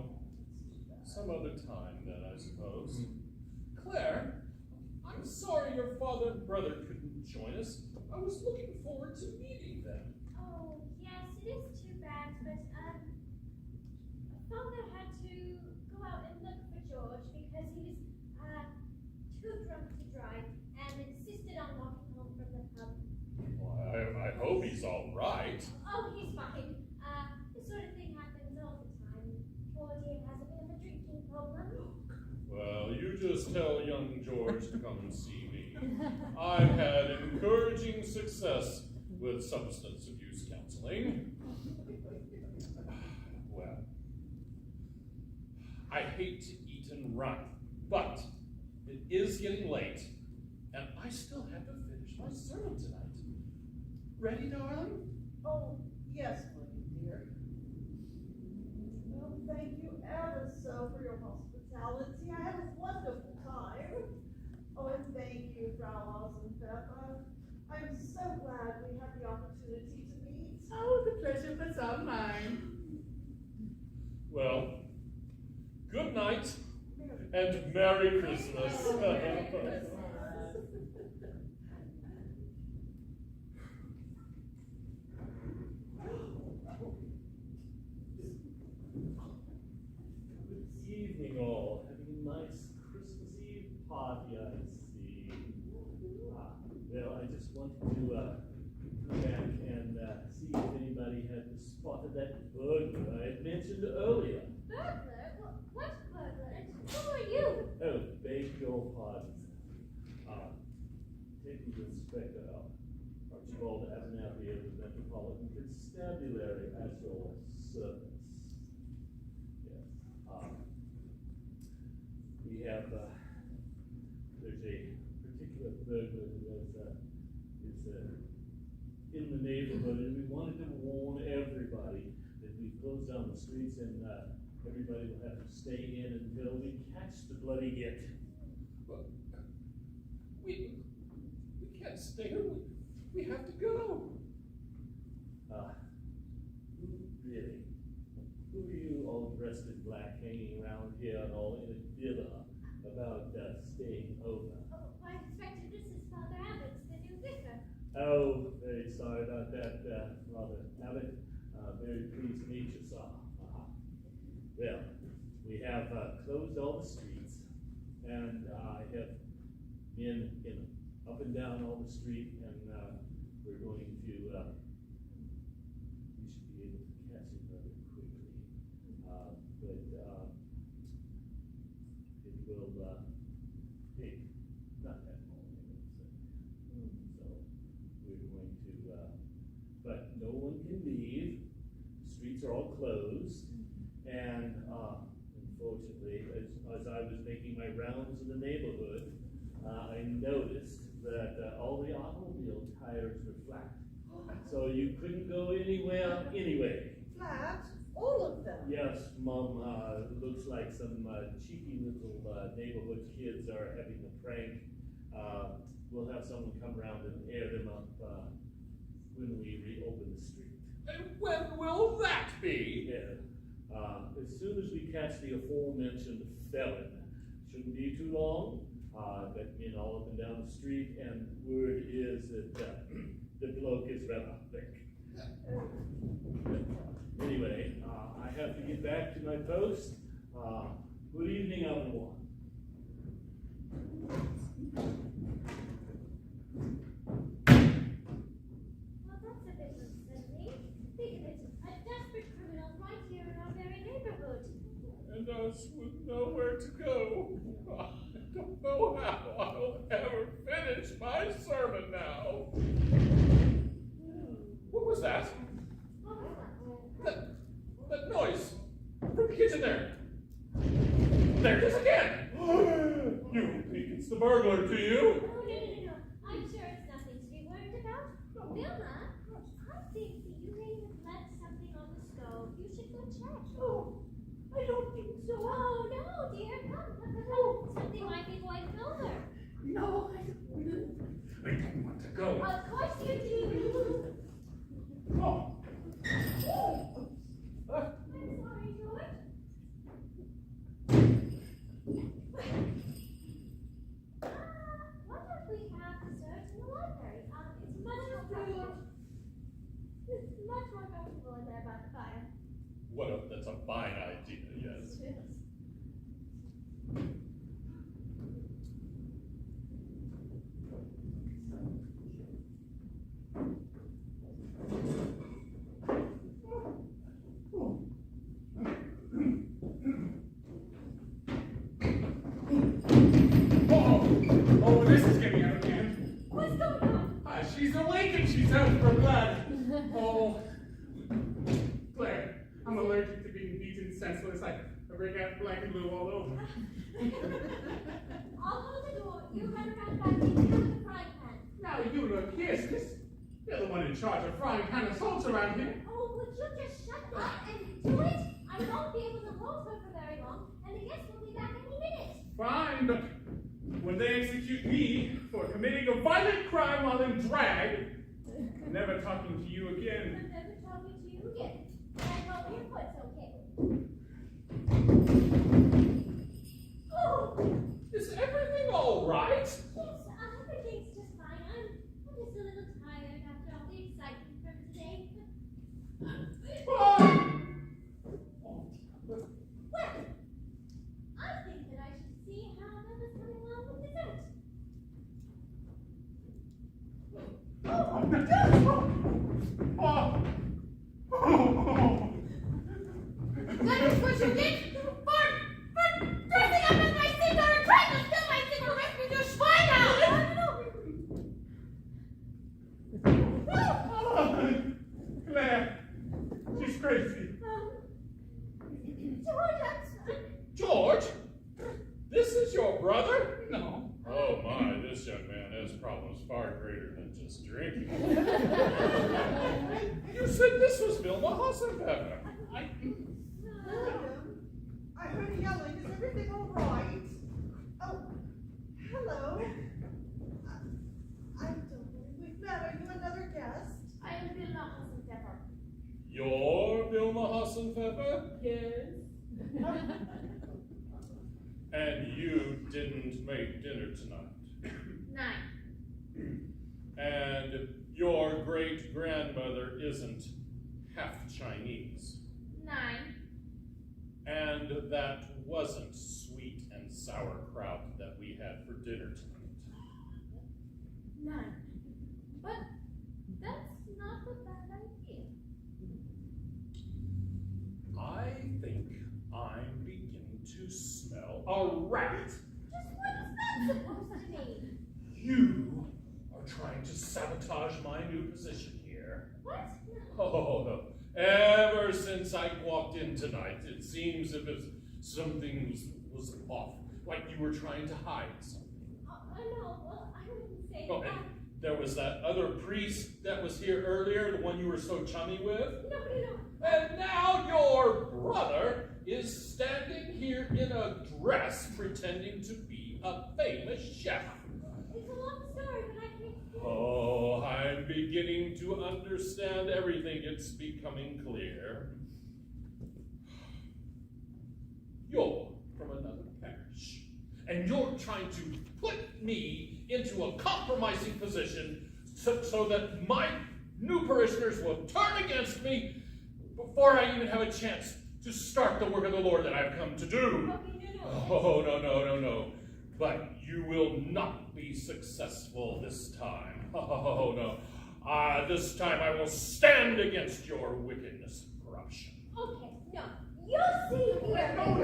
some other time then, I suppose. Claire, I'm sorry your father and brother couldn't join us. I was looking forward to meeting them. Oh, yes, it is too bad, but, Father had to go out and look for George because he was, too drunk to drive and insisted on walking home from the pub. Well, I hope he's all right. Oh, he's fine. This sort of thing happens all the time. Poor dear has a bit of a drinking problem. Well, you just tell young George to come and see me. I've had encouraging success with substance abuse counseling. Well, I hate to eat and run, but it is getting late, and I still have to finish my sermon tonight. Ready, darling? Oh, yes, my dear. Well, thank you ever so for your hospitality. I had a wonderful time. Oh, and thank you, Frau Osenpfeffer. I'm so glad we had the opportunity to meet. Oh, the pleasure was all mine. Well, good night, and Merry Christmas. Merry Christmas. Good evening, all. Having a nice Christmas Eve party, I see. Well, I just wanted to go back and see if anybody had spotted that burglar I had mentioned earlier. Burglar? What burglar? Who are you? Oh, beg your pardon. Taking Inspector Archibald Abernathy of the Metropolitan Constabulary at your service. Yes. We have, there's a particular burglar who is in the neighborhood, and we wanted to warn everybody that we close down the streets and everybody will have to stay in until we catch the bloody git. But we can't stay here. We have to go. Really? Who are you all dressed in black hanging around here and all in a villa about staying over? Oh, why, Inspector, this is Father Abbott, the new vicar. Oh, very sorry about that, Father Abbott. Very pleased to meet you, sir. Well, we have closed all the streets, and I have been up and down all the street, and we're going to, we should be able to catch it rather quickly. But it will take not that long. So we're going to, but no one can leave. The streets are all closed, and unfortunately, as I was making my rounds in the neighborhood, I noticed that all the automobile tires were flat. So you couldn't go anywhere anyway. Flat? All of them? Yes, Mom, looks like some cheeky little neighborhood kids are having a prank. We'll have someone come around and air them up when we reopen the street. And when will that be? Yeah. As soon as we catch the aforementioned felon, shouldn't be too long. Got men all up and down the street, and word is that the bloke is rather thick. Anyway, I have to get back to my post. Good evening, everyone. Well, that's a bit unsettling. Think of it, a desperate criminal right here in our very neighborhood. And us with nowhere to go. I don't know how I'll ever finish my sermon now. What was that? What was that? That noise from the kitchen there. There it is again. You think it's the burglar, do you? Oh, no. I'm sure it's nothing to be worried about. by the fire. That's a fine idea, yes. Yes. Oh, this is getting out of hand. What's going on? She's awake and she's out for blood. Oh, Claire, I'm allergic to being beaten senseless. I break out black and blue all over. I'll hold the door. You run around back and pick up the frying pan. Now you look here, sis. You're the one in charge of frying pan assaults around here. Oh, would you just shut up and do it? I won't be able to hold her for very long, and the guests will be back any minute. Fine, but when they execute me for committing a violent crime while in drag, I'm never talking to you again. I'm never talking to you again. And I hope your foot's okay. Oh! Is everything all right? Yes, everything's just fine. I'm just a little tired after all the excitement from today. Oh! Well, I think that I should see how Emma's coming along with dessert. That is what you get for dressing up as my sister and trying to steal my cigarette with your Schweine! Claire, she's crazy. George, I'm sorry. George? This is your brother? No. Oh my, this young man has problems far greater than just drinking. You said this was Vilma Hassenpfeffer. William, I heard yelling. Is everything all right? Oh, hello. I don't believe we've met. Are you another guest? I am Vilma Hassenpfeffer. You're Vilma Hassenpfeffer? Yes. And you didn't make dinner tonight. 9. And your great-grandmother isn't half Chinese. 9. And that wasn't sweet and sauerkraut that we had for dinner tonight. 9. But that's not a bad idea. I think I'm beginning to smell a rat. Just what is that supposed to mean? You are trying to sabotage my new position here. What? Oh, no. Ever since I walked in tonight, it seems as if something was off, like you were trying to hide something. No, well, I wouldn't say Oh, that. and there was that other priest that was here earlier, the one you were so chummy with. No. And now your brother is standing here in a dress pretending to be a famous chef. It's a long story, but I can't. Oh, I'm beginning to understand everything. It's becoming clear. You're from another parish, and you're trying to put me into a compromising position so that my new parishioners will turn against me before I even have a chance to start the work of the Lord that I've come to do. Okay, no. Oh, no. But you will not be successful this time. Oh, no. This time I will stand against your wickedness and corruption. Okay, no. You see here. I don't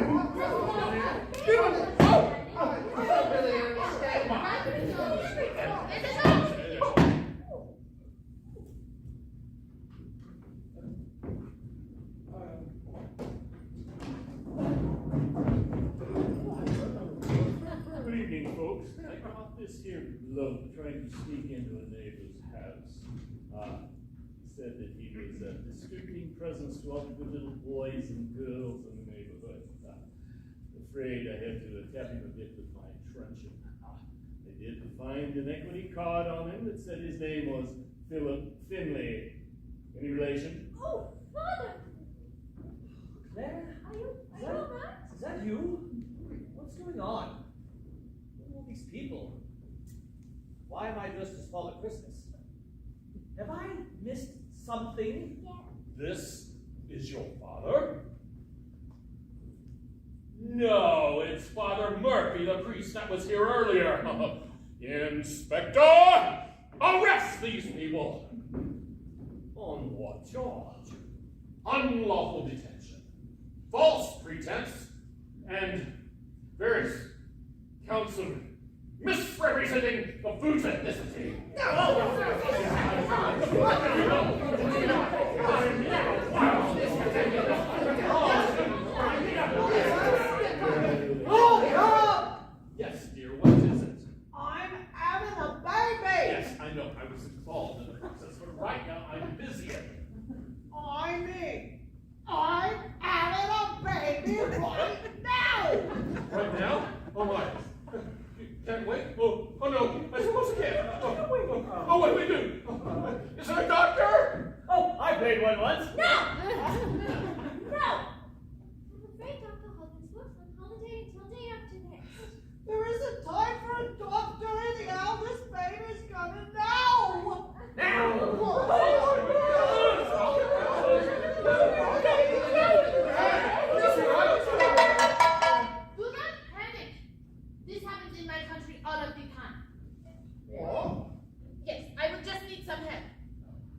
really understand. Good evening, folks. I caught this here bloke trying to sneak into a neighbor's house. He said that he was a distributing presents to all the good little boys and girls in the neighborhood. Afraid I had to tap him a bit with my truncheon. They did find an equity card on him that said his name was Philip Finley. Any relation? Oh, Father! Claire? Are you alright? Is that you? What's going on? Who are all these people? Why am I dressed as Father Christmas? Have I missed something? Yeah. This is your father? No, it's Father Murphy, the priest that was here earlier. Inspector, arrest these people. On what charge? Unlawful detention, false pretense, and various counts of misrepresenting the food's ethnicity. Yes, dear, what is it? I'm having a baby! Yes, I know, I was involved in the process, but right now I'm busy. I'm having a baby right now! Right now? Oh my. Can't wait? Oh no, I suppose I can't. Oh, what do we do? Is there a doctor? Oh, I played one once. No! No! I'm afraid Dr. Hollandaise works on holiday until day after next. There isn't time for a doctor anyhow. This baby's coming now. Do not panic. This happens in my country all of the time. What? Yes, I would just need some help.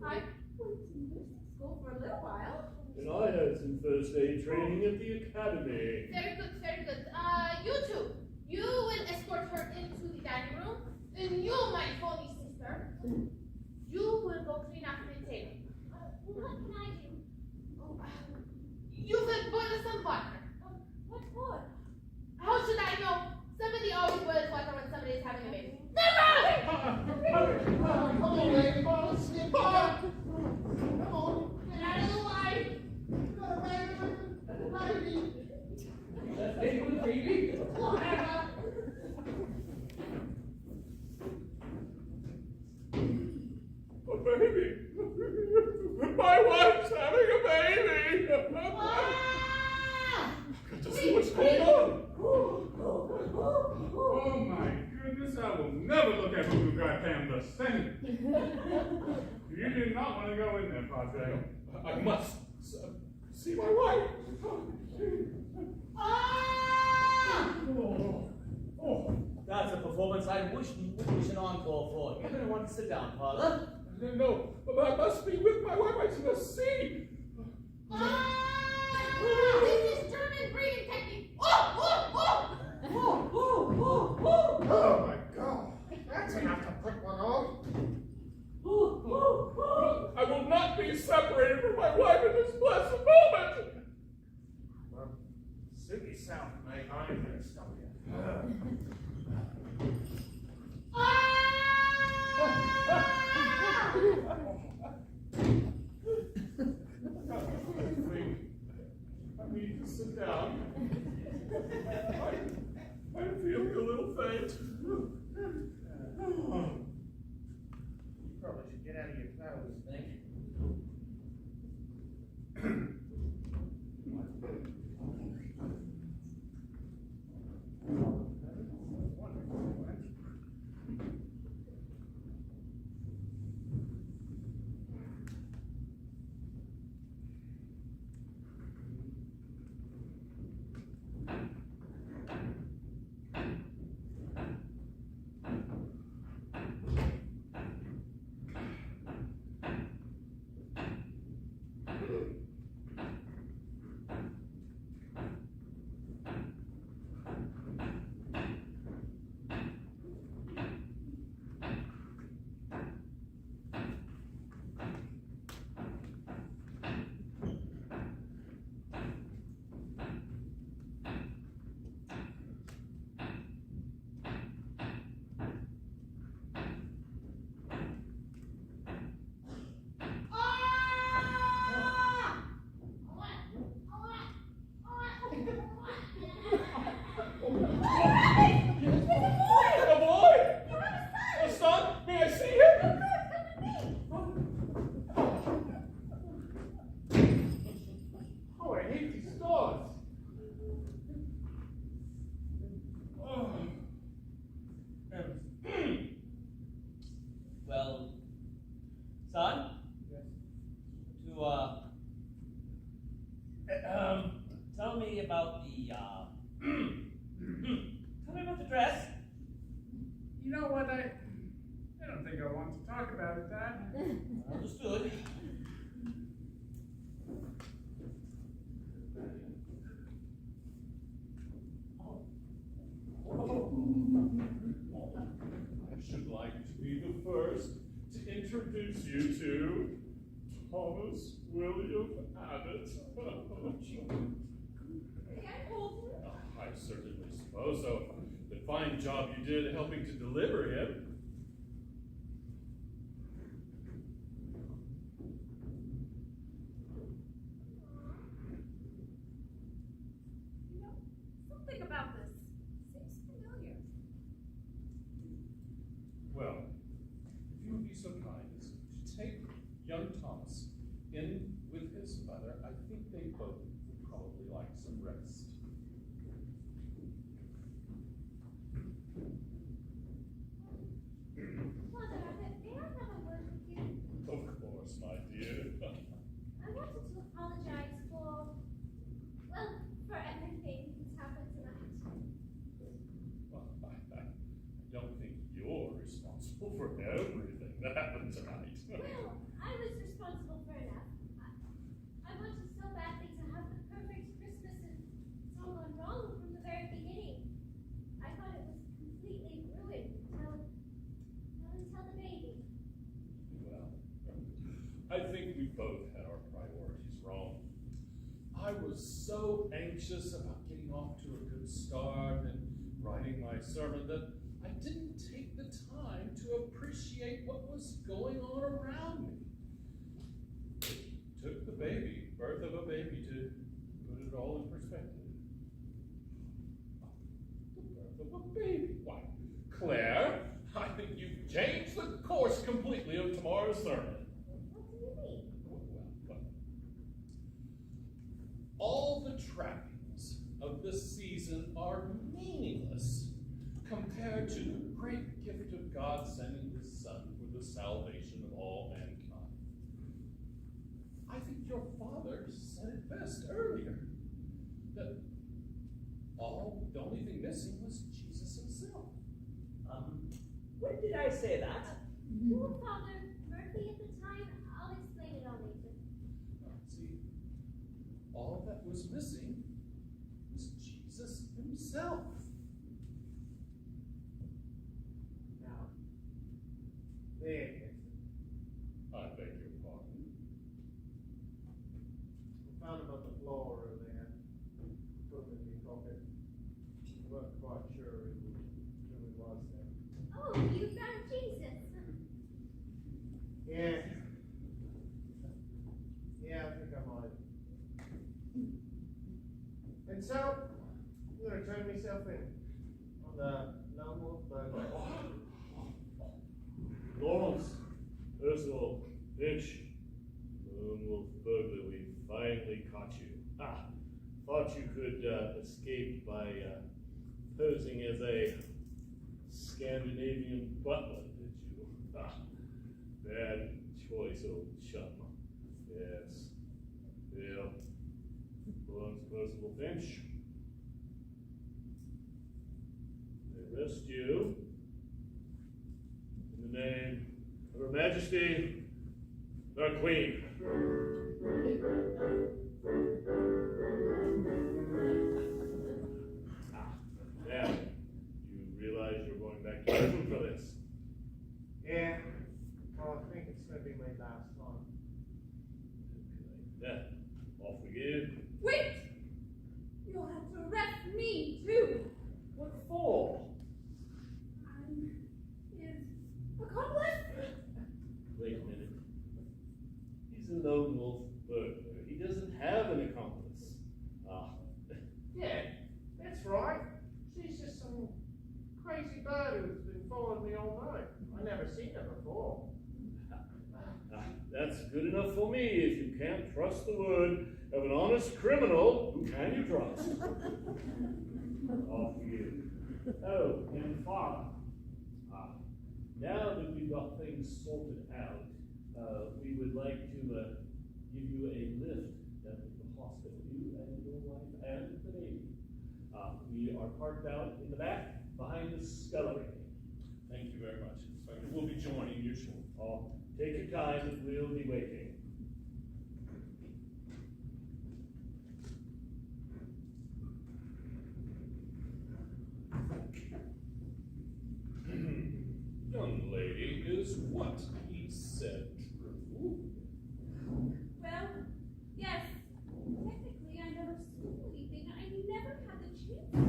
I went to nursing school for a little while. And I had some first aid training at the academy. Very good, very good. You two, you will escort her into the dining room. And you, my phony sister, you will go clean up the table. What can I do? You will boil some water. What for? How should I know? Somebody always boils water when somebody is having a baby. Never! Come on, lady, fall asleep. Come on. Get out of the way! Got a baby. That's a baby. A baby. My wife's having a baby. Got to see what's going on. Oh my goodness, I will never look at Voodoo Goddamn the same. You do not want to go in there, Padre. I must see my wife. That's a performance I wish you would wish an encore for. You're going to want to sit down, Father. No, but I must be with my wife. I must see. This is German breathing technique. Oh my God. That's enough to put one on. I will not be separated from my wife at this blessed moment. Well, silly sound to make. I'm gonna stop you. I need to sit down. I'm feeling a little faint. You probably should get out of your clothes. Thank you. about the, tell me about the dress. You know what, I don't think I want to talk about it, Dad. Understood. I should like to be the first to introduce you to Thomas William Abbott. I certainly suppose so. The fine job you did helping to deliver him. You know, something about this seems familiar. Well, if you would be so kind as to take young Thomas in with his mother, I think they both would probably like some rest. Mother, may I have a word with you? Of course, my dear. I wanted to apologize for, well, for everything that's happened tonight. Well, I don't think you're responsible for everything that happened tonight. Well, I was responsible for enough. I wanted so badly to have the perfect Christmas, and it's all gone wrong from the very beginning. I thought it was completely ruined until the baby. Well, I think we both had our priorities wrong. I was so anxious about getting off to a good start and writing my sermon that I didn't take the time to appreciate what was going on around me. It took the birth of a baby, to put it all in perspective. The birth of a baby? Why, Claire, I think you've changed the course completely of tomorrow's sermon. What do you mean? Well, all the trappings of the season are meaningless compared to the great gift of God sending His Son for the salvation of all mankind. I think your father said it best earlier, that the only thing missing was Jesus Himself. When did I say that? Your father, Murphy at the time, I'll explain it all later. See, all that was missing was Jesus Himself. Now, there, I beg your pardon. we found about the floor earlier. Put it in your pocket. We weren't quite sure who he was there. Oh, you found Jesus. Yeah. Yeah, I think I might. And so, I'm going to turn myself in on the lone wolf burger. Lawrence, Ursula, Finch, Lone Wolf Burglar, we finally caught you. Thought you could escape by posing as a Scandinavian butler, did you? Bad choice, old chum. Yes. Well, Lawrence Percival Finch, I arrest you in the name of Her Majesty, the Queen. Now, you realize you're going back to prison for this. Yeah. Oh, I think it's going to be my last one. Yeah, off we go. Wait! You'll have to arrest me, too. What for? I'm his accomplice? Wait a minute. He's a lone wolf burglar. He doesn't have an accomplice. Yeah, that's right. She's just some crazy bird who's been following me all night. I never seen her before. That's good enough for me. If you can't trust the word of an honest criminal, who can you trust? Off you. Oh, and Father. Now that we've got things sorted out, we would like to give you a lift down to the hospital, you and your wife and the baby. parked out in the back behind the scullery. Thank you very much, Inspector. We'll be joining you shortly. Oh, take your time, we'll be waiting. Young lady, is what he said true? Well, yes. Technically, I never stole anything. I never had the chance to.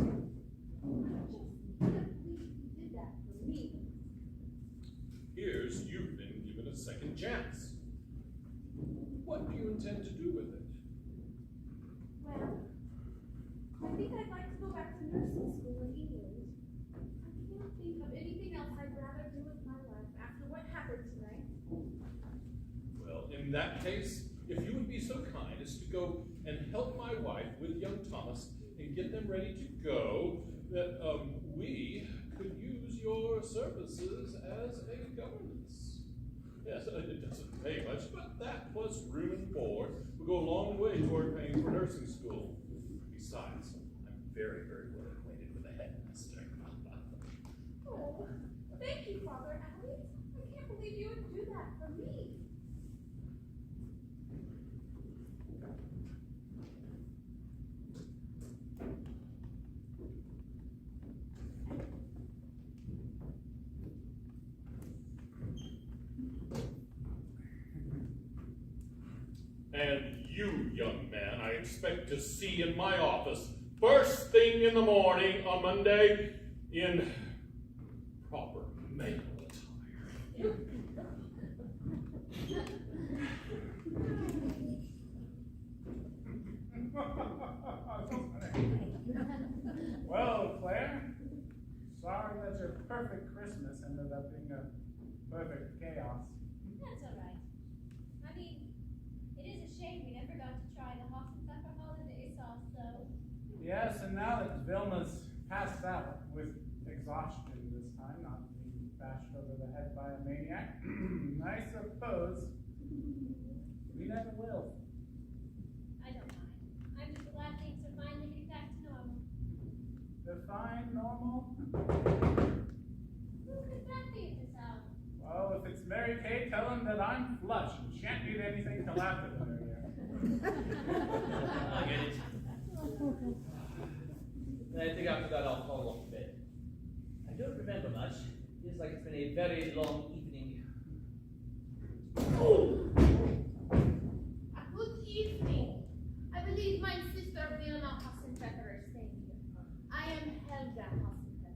I just can't believe he did that for me. Here's you've been given a second chance. What do you intend to do with it? Well, I think I'd like to go back to nursing school in England. I can't think of anything else I'd rather do with my life after what happened tonight. Well, in that case, if you would be so kind as to go and help my wife with young Thomas and get them ready to go, that we could use your services as a governess. Yes, it doesn't pay much, but that plus room and board will go a long way toward paying for nursing school. Besides, I'm very, very well acquainted with the headmaster. Oh, thank you, Father Elliot. I can't believe you would do that for me. And you, young man, I expect to see in my office first thing in the morning on Monday in proper male attire. Well, Claire, sorry that your perfect Christmas ended up being a perfect chaos. That's all right. I mean, it is a shame we never got to try the Hollandaise Hollandaise sauce, though. Yes, and now that Vilma's passed out with exhaustion this time, not being bashed over the head by a maniac, I suppose we never will. I don't mind. I'm just glad things are finally getting back to normal. Define normal? Who could that be at this hour? Well, if it's Mary Kay, tell him that I'm flush and shan't need anything till after the New Year. I get it. I think after that I'll fall off to bed. I don't remember much. Feels like it's been a very long evening. Oh! Good evening. I believe my sister Wilma Hassenpfeffer is staying here. I am Helga Hassenpfeffer.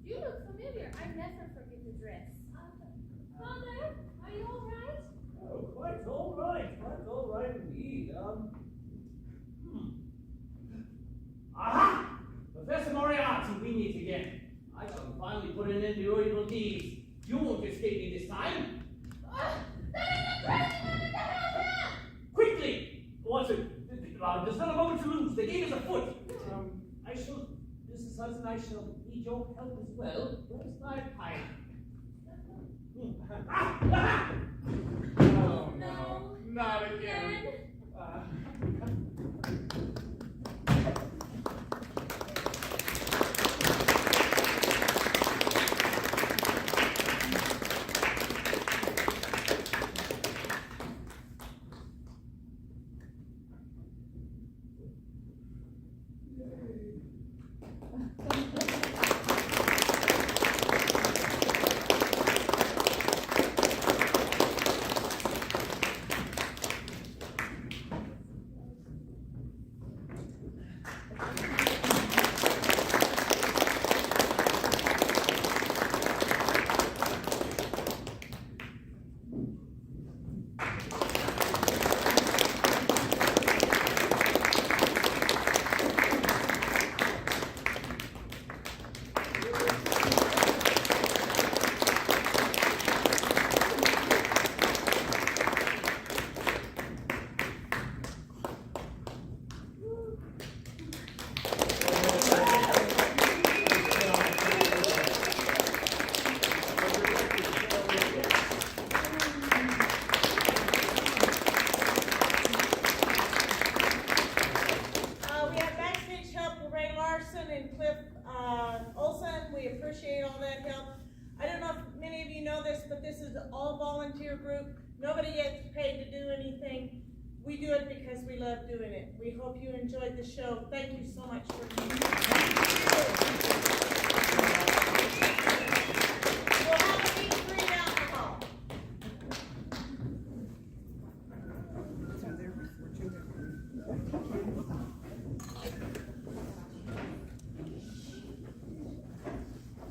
You look familiar. I never forget the dress. Father, are you all right? Oh, quite all right. Quite all right indeed. Aha! Professor Moriarty, we meet again. I shall finally put an end to your evil deeds. You won't escape me this time. Quickly! What's it? There's not a moment to lose. The game is afoot. Mrs. Hudson, I shall need your help as well. Where's my pipe? Oh no, not again. volunteer group. Nobody gets paid to do anything. We do it because we love doing it. We hope you enjoyed the show. Thank you so much for coming.